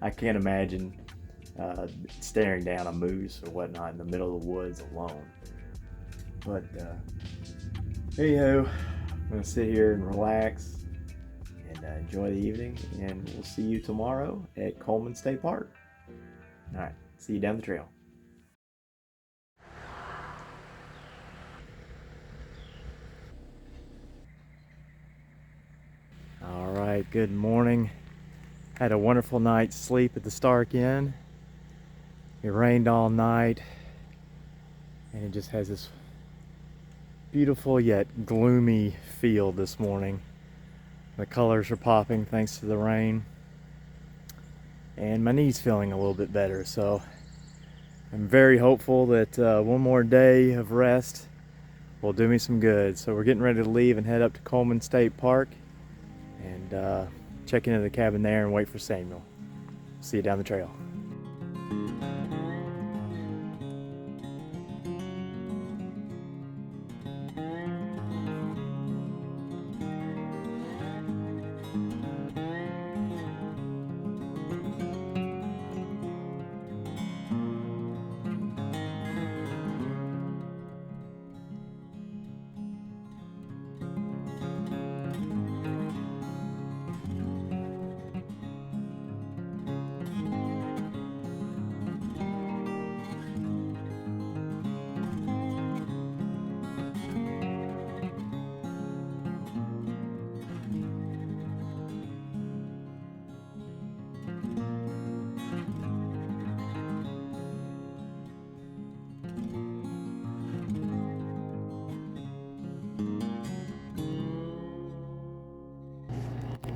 I can't imagine staring down a moose or whatnot in the middle of the woods alone. But anyhow, I'm gonna sit here and relax and enjoy the evening, and we'll see you tomorrow at Coleman State Park. All right, see you down the trail. All right, good morning. Had a wonderful night's sleep at the Stark Inn. It rained all night, and it just has this beautiful yet gloomy feel this morning. The colors are popping thanks to the rain, and my knee's feeling a little bit better, so I'm very hopeful that one more day of rest will do me some good. So we're getting ready to leave and head up to Coleman State Park and check into the cabin there and wait for Samuel. See you down the trail.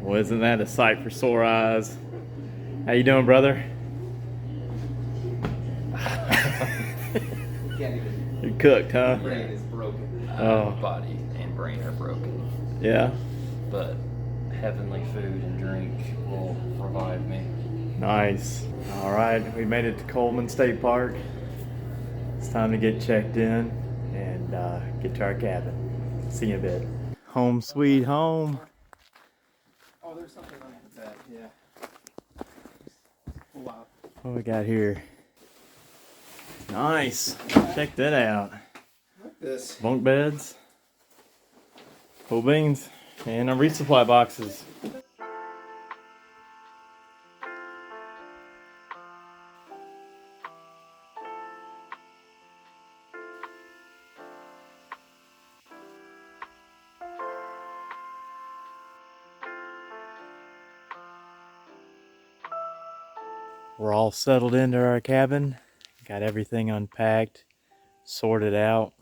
Well, isn't that a sight for sore eyes? How you doing, brother? Can't even. You're cooked, huh? Brain is broken. Oh. Body and brain are broken. Yeah? But heavenly food and drink will revive me. Nice. All right, we made it to Coleman State Park. It's time to get checked in and get to our cabin. See you in a bit. Home sweet home. Oh, there's something on that, yeah. Wow. What we got here? Nice. Check that out. Like this. Bunk beds, full beans, and our resupply boxes. We're all settled into our cabin. Got everything unpacked, sorted out.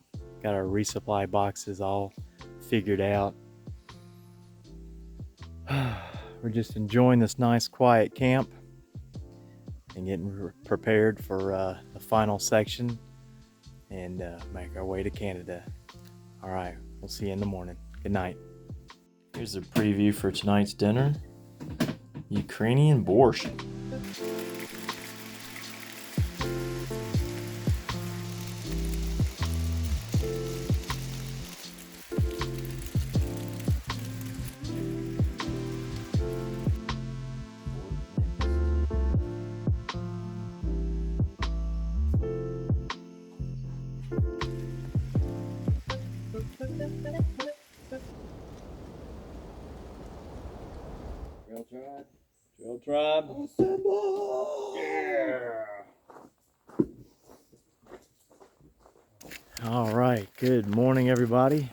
Got our resupply boxes all figured out. We're just enjoying this nice quiet camp and getting prepared for the final section and make our way to Canada. All right, we'll see you in the morning. Good night. Here's a preview for tonight's dinner. Ukrainian borscht. Trailtribe. Yeah. All right. Good morning, everybody.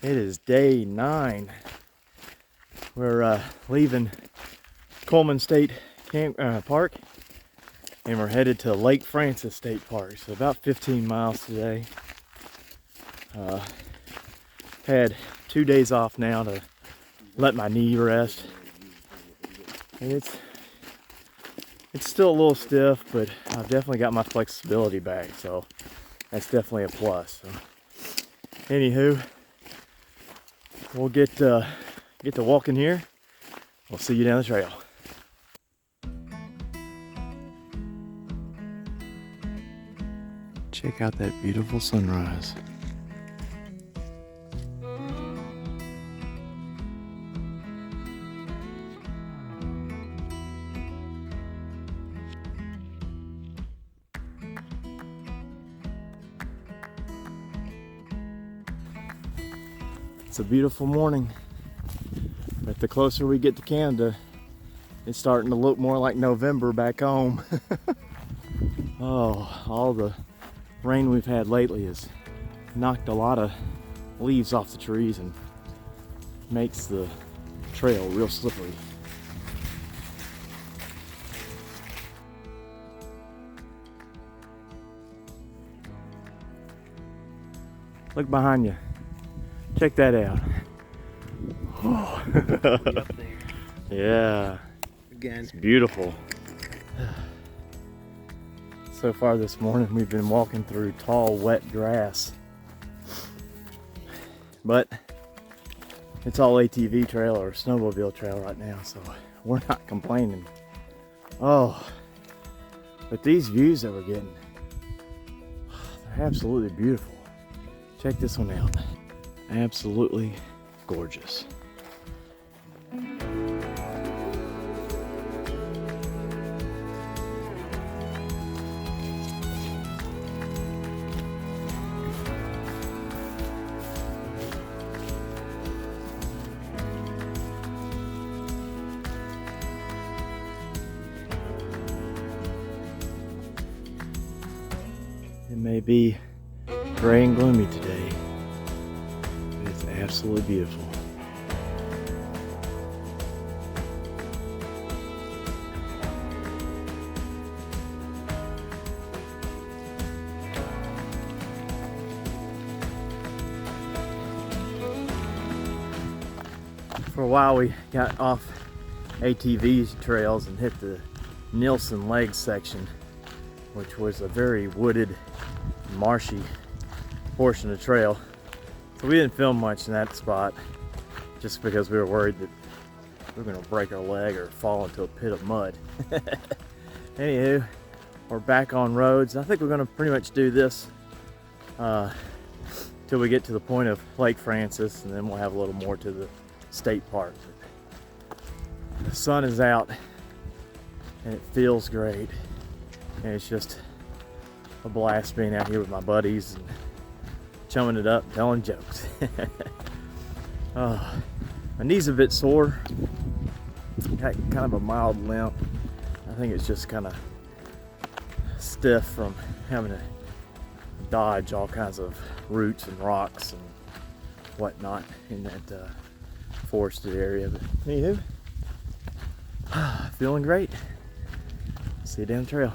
It is day 9. We're leaving Coleman State Park, and we're headed to Lake Francis State Park. So about 15 miles today. Had 2 days off now to let my knee rest. And it's still a little stiff, but I've definitely got my flexibility back, so that's definitely a plus. So, anywho, we'll get to walking here. We'll see you down the trail. Check out that beautiful sunrise. It's a beautiful morning, but the closer we get to Canada, it's starting to look more like November back home. Oh, all the rain we've had lately has knocked a lot of leaves off the trees and makes the trail real slippery. Look behind you. Check that out. Oh. Yeah. Again. It's beautiful. So far this morning we've been walking through tall, wet grass. But it's all ATV trail or snowmobile trail right now, so we're not complaining. Oh, but these views that we're getting, they're absolutely beautiful. Check this one out. Absolutely gorgeous. It may be gray and gloomy today, but it's absolutely beautiful. For a while we got off ATV trails and hit the Nielsen Legs section, which was a very wooded, marshy portion of the trail. So we didn't film much in that spot just because we were worried that we were going to break our leg or fall into a pit of mud. Anywho, we're back on roads. I think we're going to pretty much do this till we get to the point of Lake Francis, and then we'll have a little more to the state park. The sun is out and it feels great, and it's just a blast being out here with my buddies and chumming it up, telling jokes. My knee's a bit sore. Got kind of a mild limp. I think it's just kind of stiff from having to dodge all kinds of roots and rocks and whatnot in that forested area. But anywho, feeling great. See you down the trail.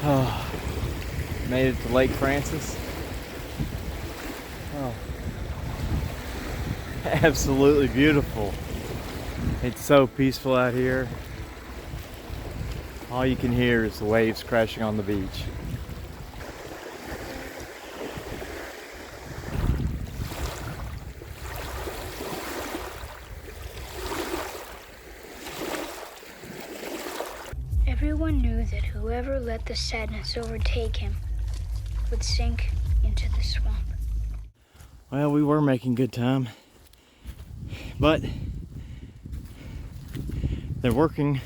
Oh, made it to Lake Francis. Oh, absolutely beautiful. It's so peaceful out here. All you can hear is the waves crashing on the beach. Everyone knew that whoever let the sadness overtake him would sink into the swamp. Well, we were making good time, but they're working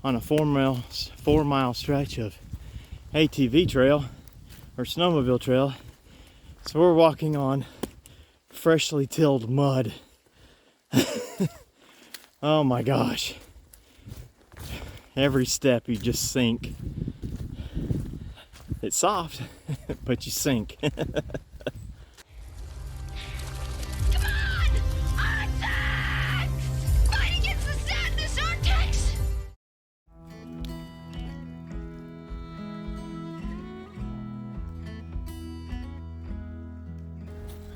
on a 4-mile stretch of ATV trail or snowmobile trail. So we're walking on freshly tilled mud. Oh my gosh. Every step you just sink. It's soft, but you sink. Come on! Attack! Fight against the sadness vortex!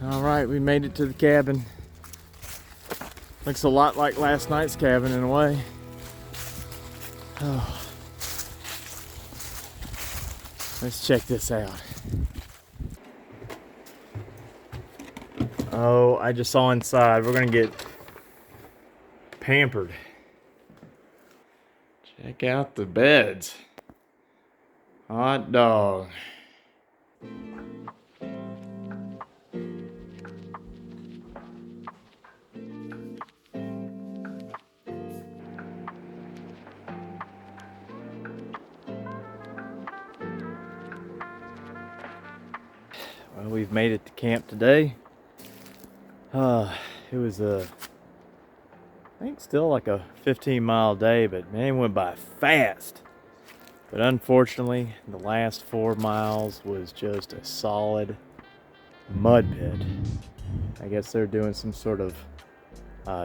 All right, we made it to the cabin. Looks a lot like last night's cabin in a way. Oh. Let's check this out. Oh, I just saw inside. We're gonna get pampered. Check out the beds. Hot dog. Well, we've made it to camp today. It was I think still like a 15-mile day, but man, it went by fast. But unfortunately, the last 4 miles was just a solid mud pit. I guess they're doing some sort of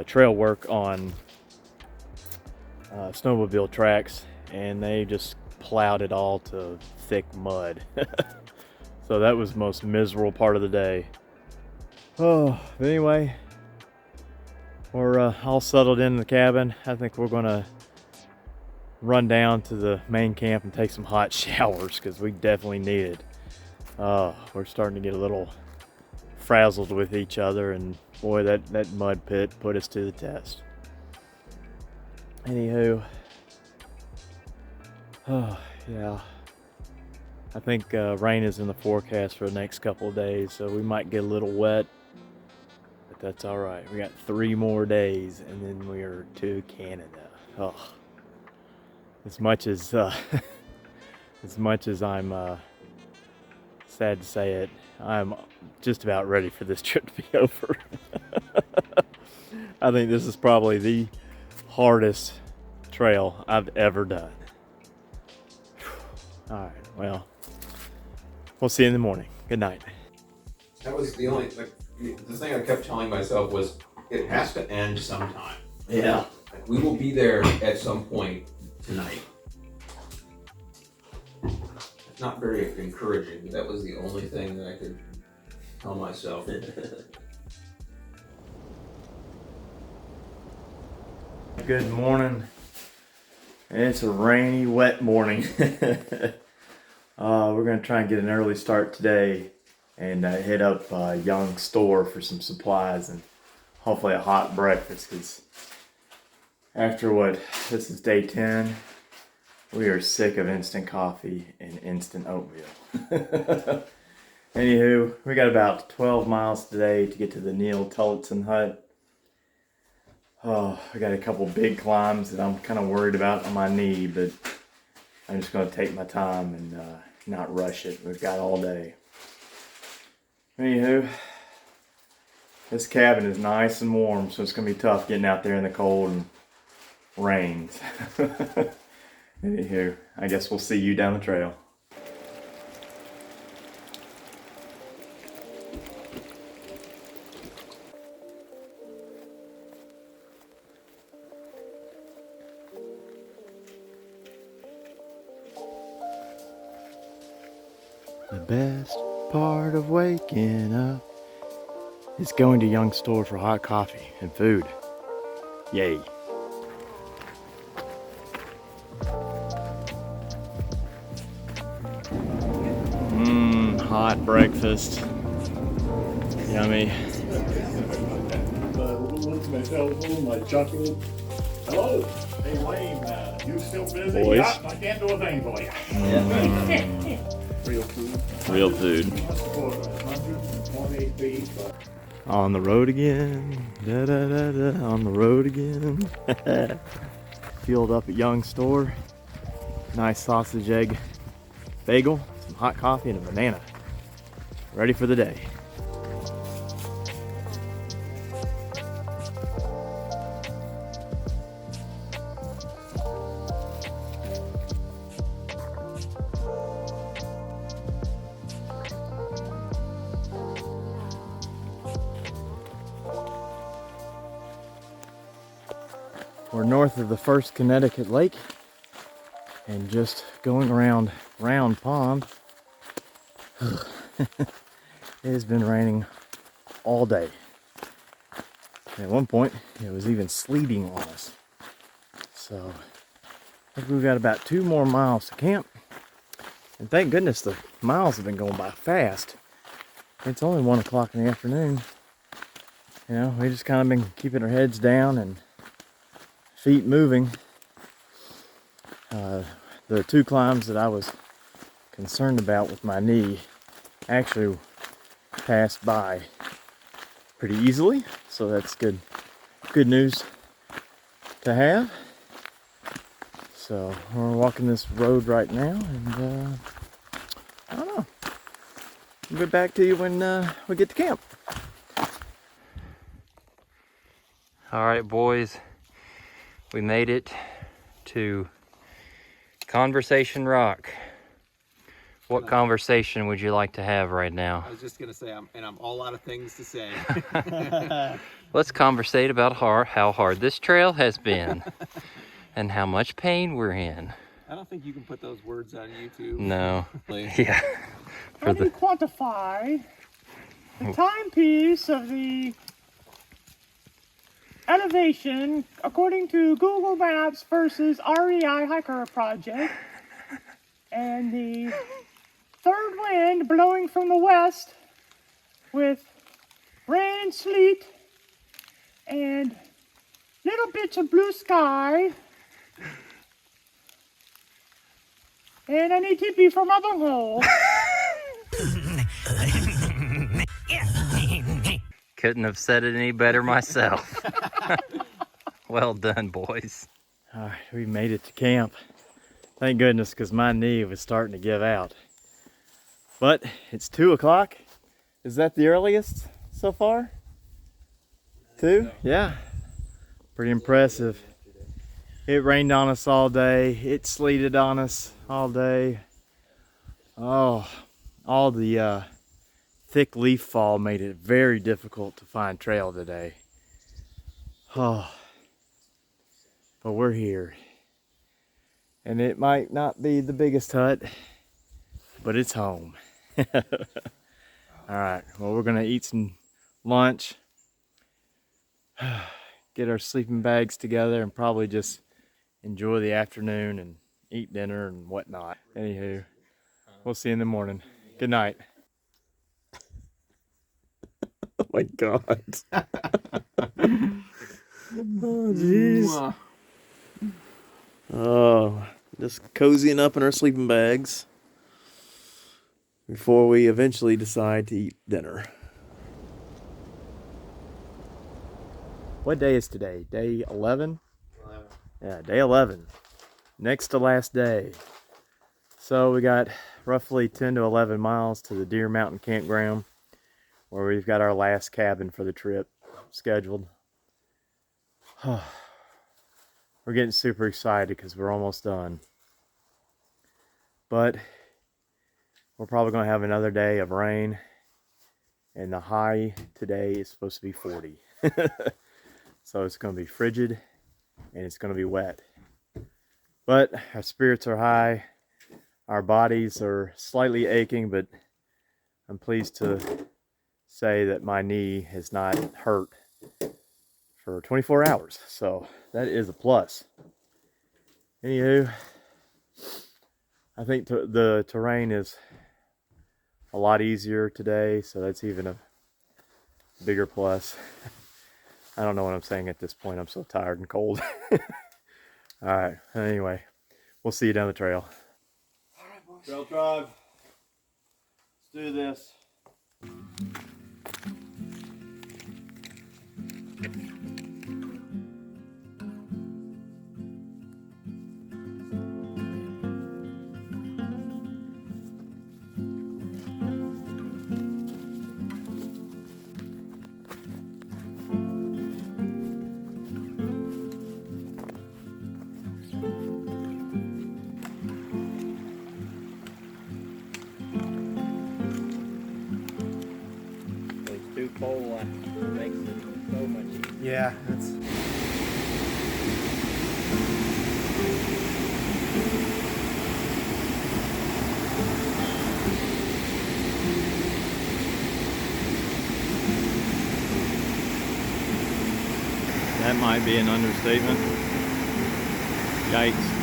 trail work on snowmobile tracks, and they just plowed it all to thick mud. So that was the most miserable part of the day. Oh, but anyway, we're all settled in the cabin. I think we're gonna run down to the main camp and take some hot showers because we definitely need it. We're starting to get a little frazzled with each other, and boy, that mud pit put us to the test. Anywho, oh yeah, I think rain is in the forecast for the next couple of days, so we might get a little wet, but that's all right. We got 3 more days, and then we are to Canada. Oh, as much as I'm sad to say it, I'm just about ready for this trip to be over. I think this is probably the hardest trail I've ever done. All right, well, we'll see you in the morning. Good night. That was the only, like, the thing I kept telling myself was, it has to end sometime. Yeah. Like, we will be there at some point tonight. It's not very encouraging, but that was the only thing that I could tell myself. Good morning. It's a rainy, wet morning. We're gonna try and get an early start today and hit up Young's store for some supplies and hopefully a hot breakfast, because after this is day 10, we are sick of instant coffee and instant oatmeal. Anywho, we got about 12 miles today to get to the Neil Tillotson hut. Oh, I got a couple big climbs that I'm kind of worried about on my knee, but I'm just going to take my time and not rush it. We've got all day. Anywho, this cabin is nice and warm, so it's going to be tough getting out there in the cold and rains. Anywho, I guess we'll see you down the trail. The best part of waking up is going to Young's store for hot coffee and food. Yay. Hot breakfast. Yummy. My chocolate. Hello. Hey Wayne, you still busy? Boys. Yeah, I can't do a thing for you. Real food. Real food. 128 feet. On the road again. Da, da, da, da. On the road again. Fueled up at Young's store. Nice sausage egg bagel, some hot coffee, and a banana. Ready for the day. We're north of the first Connecticut lake and just going around Round Pond. It has been raining all day. At one point, it was even sleeting on us. So, I think we've got about 2 more miles to camp. And thank goodness the miles have been going by fast. It's only 1 o'clock in the afternoon. You know, we just kind of been keeping our heads down and feet moving. The 2 climbs that I was concerned about with my knee actually passed by pretty easily, so that's good news to have. So we're walking this road right now, and I don't know, we'll get back to you when we get to camp. All right, boys, we made it to Conversation Rock. What conversation would you like to have right now? I was just gonna say, I'm all out of things to say. Let's conversate about how hard this trail has been and how much pain we're in. I don't think you can put those words on YouTube. No. Yeah. How do you quantify the timepiece of the elevation according to Google Maps versus REI Hiker Project, and the third wind blowing from the west with rain, sleet, and little bits of blue sky, and an ATP from my bunghole. Couldn't have said it any better myself. Well done, boys. All right, we made it to camp. Thank goodness, because my knee was starting to give out. But it's 2 o'clock. Is that the earliest so far? 2? Yeah. Pretty impressive. It rained on us all day. It sleeted on us all day. Oh, all the thick leaf fall made it very difficult to find trail today. Oh, but we're here. And it might not be the biggest hut, but it's home. All right, well, we're gonna eat some lunch, get our sleeping bags together, and probably just enjoy the afternoon and eat dinner and whatnot. Anywho, we'll see you in the morning. Good night. Oh my God. Oh, jeez. Oh, just cozying up in our sleeping bags before we eventually decide to eat dinner. What day is today? Day 11? Yeah, day 11. Next to last day. So we got roughly 10 to 11 miles to the Deer Mountain Campground, where we've got our last cabin for the trip scheduled. We're getting super excited because we're almost done. But we're probably going to have another day of rain, and the high today is supposed to be 40. So it's going to be frigid and it's going to be wet. But our spirits are high. Our bodies are slightly aching, but I'm pleased to say that my knee has not hurt for 24 hours. So that is a plus. Anywho, I think the terrain is a lot easier today, so that's even a bigger plus. I don't know what I'm saying at this point. I'm so tired and cold. All right. Anyway, we'll see you down the trail. All right, boys. Trailtribe. Let's do this. Those 2 pole makes it so much easier. Yeah, that's. That might be an understatement. Yikes.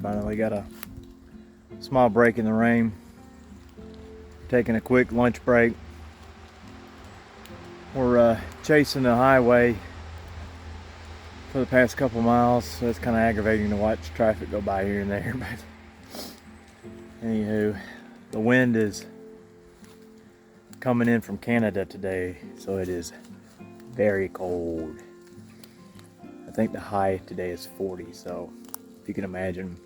Finally got a small break in the rain. Taking a quick lunch break. We're chasing the highway for the past couple miles, so it's kind of aggravating to watch traffic go by here and there. But anywho, the wind is coming in from Canada today, so it is very cold. I think the high today is 40, so if you can imagine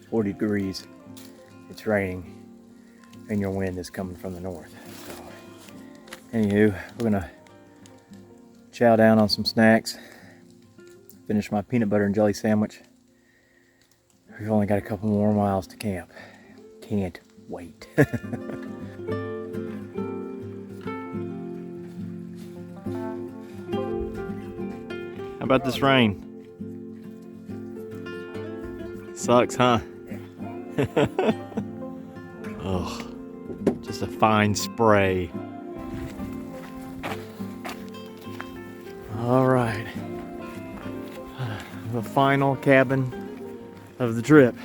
40 degrees, it's raining, and your wind is coming from the north. So, anywho, we're gonna chow down on some snacks, finish my peanut butter and jelly sandwich. We've only got a couple more miles to camp. Can't wait. How about this rain? Sucks, huh? Oh, just a fine spray. All right, the final cabin of the trip,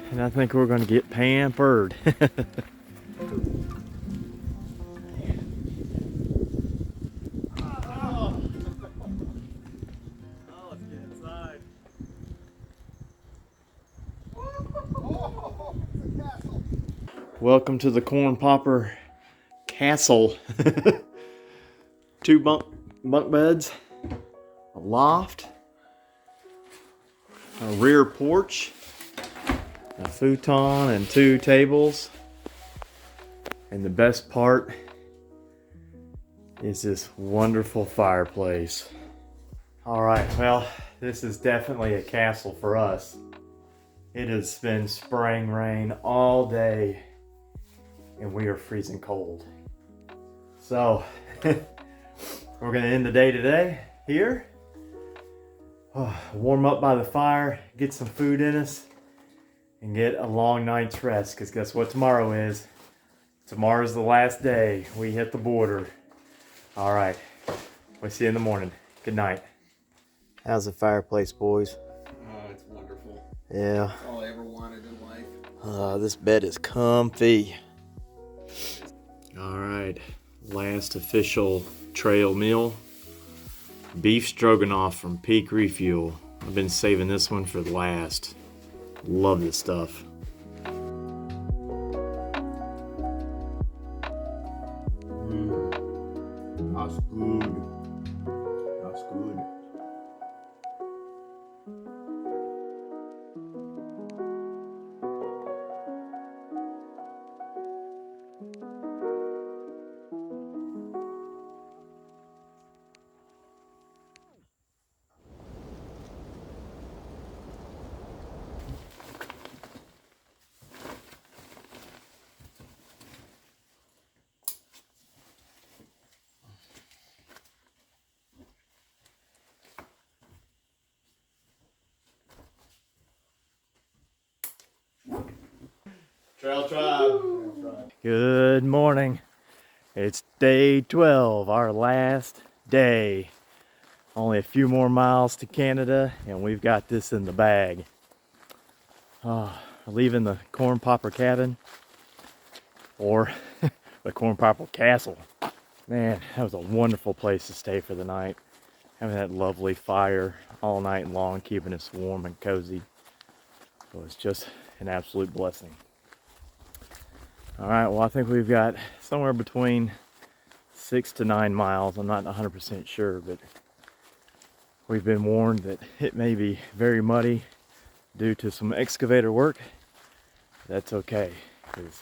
and I think we're going to get pampered. Welcome to the Corn Popper Castle. 2 bunk beds, a loft, a rear porch, a futon and 2 tables. And the best part is this wonderful fireplace. All right, well, this is definitely a castle for us. It has been spraying rain all day, and we are freezing cold. So, we're gonna end the day today here. Warm up by the fire, get some food in us, and get a long night's rest, because guess what tomorrow is? Tomorrow's the last day. We hit the border. All right, we'll see you in the morning. Good night. How's the fireplace, boys? Oh, it's wonderful. Yeah. That's all I ever wanted in life. This bed is comfy. All right, last official trail meal. Beef stroganoff from Peak Refuel. I've been saving this one for the last. Love this stuff. That's good. That's good. Trailtribe. Good morning. It's day 12, our last day. Only a few more miles to Canada and we've got this in the bag. Leaving the corn popper cabin, or the corn popper castle. Man, that was a wonderful place to stay for the night. Having that lovely fire all night long, keeping us warm and cozy. It was just an absolute blessing. All right, well, I think we've got somewhere between 6 to 9 miles. I'm not 100% sure, but we've been warned that it may be very muddy due to some excavator work. That's okay, because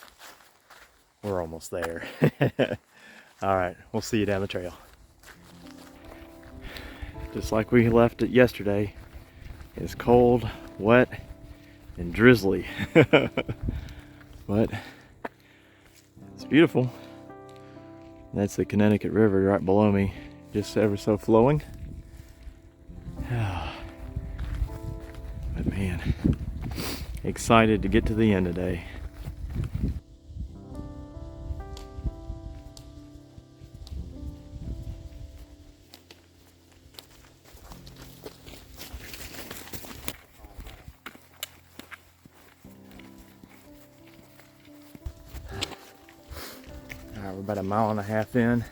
we're almost there. All right, we'll see you down the trail. Just like we left it yesterday, it's cold, wet, and drizzly. But it's beautiful. That's the Connecticut River right below me, just ever so flowing. But man, excited to get to the end today. Alright, we're about a mile and a half in.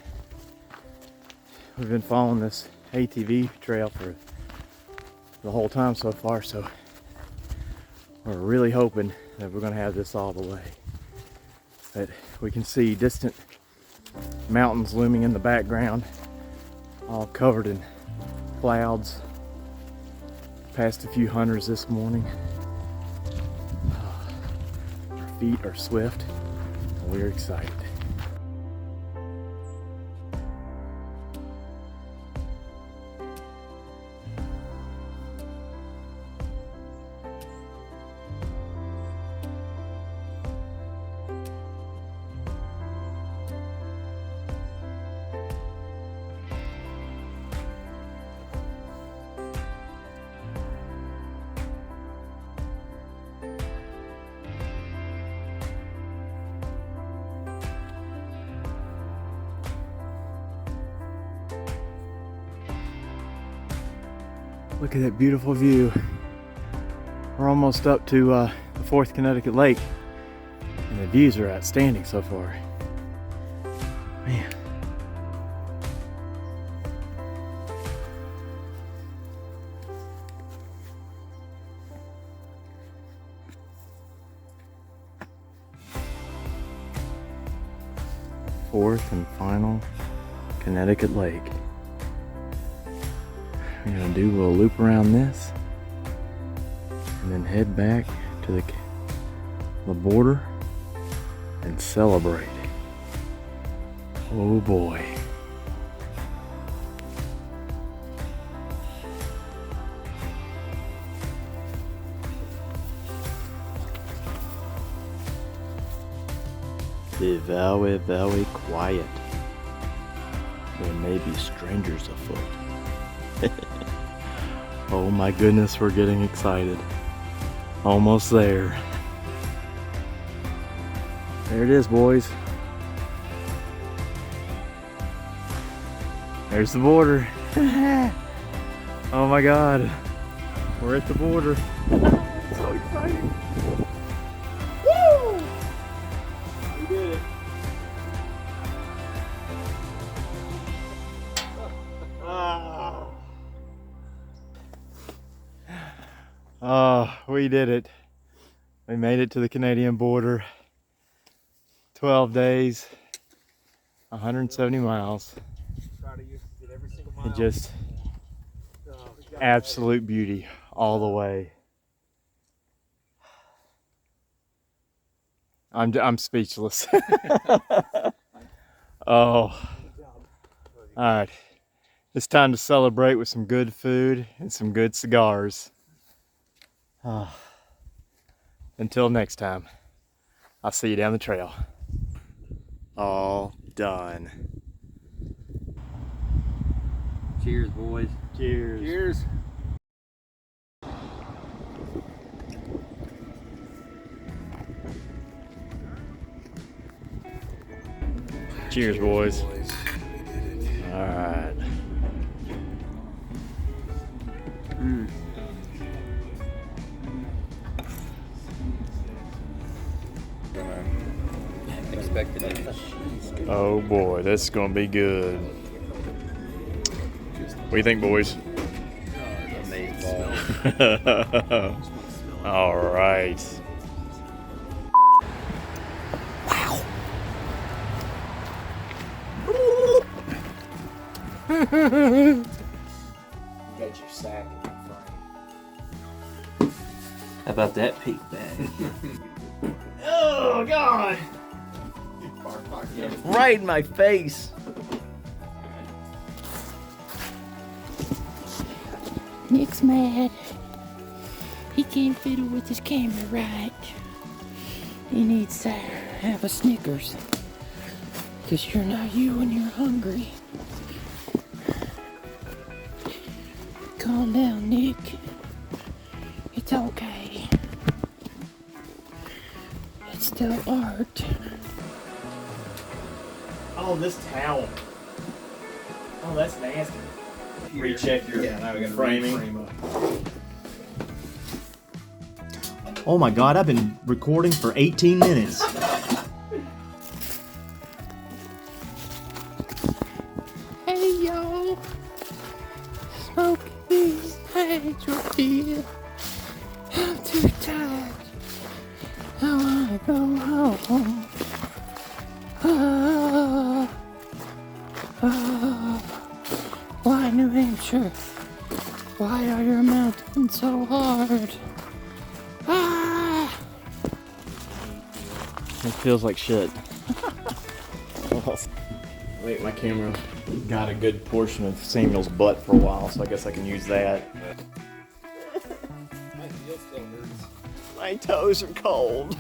We've been following this ATV trail for the whole time so far, so we're really hoping that we're going to have this all the way. That we can see distant mountains looming in the background, all covered in clouds. Passed a few hunters this morning. Our feet are swift and we're excited. Look at that beautiful view. We're almost up to the 4th Connecticut Lake, and the views are outstanding so far. Man. Fourth and final Connecticut Lake. We're gonna do a little loop around this and then head back to the border and celebrate. Oh boy. Be very, very quiet. There may be strangers afoot. Oh my goodness, we're getting excited. Almost there. There it is, boys. There's the border. Oh my God. We're at the border. So exciting. Woo! We did it. Oh, we did it. We made it to the Canadian border. 12 days, 170 miles. And just absolute beauty all the way. I'm speechless. Oh. All right. It's time to celebrate with some good food and some good cigars. Until next time, I'll see you down the trail. All done. Cheers, boys. Cheers. Cheers. Cheers, boys. All right. Expected it. Oh boy, this is gonna be good. What do you think, boys? All right. You got your sack in front. How about that peak bag? Oh God! Right in my face. Nick's mad. He can't fiddle with his camera right. He needs to have a Snickers. Because you're not you when you're hungry. Calm down, Nick. It's okay. It's still art. Oh, this towel. Oh, that's nasty. Recheck your framing. Oh my God, I've been recording for 18 minutes. Hey, y'all. Smoke these hydro beer. I'm too tired. I wanna go home. Why New Hampshire? Why are your mountains so hard? It feels like shit. Wait, my camera got a good portion of Samuel's butt for a while, so I guess I can use that. My heel still hurts. My toes are cold.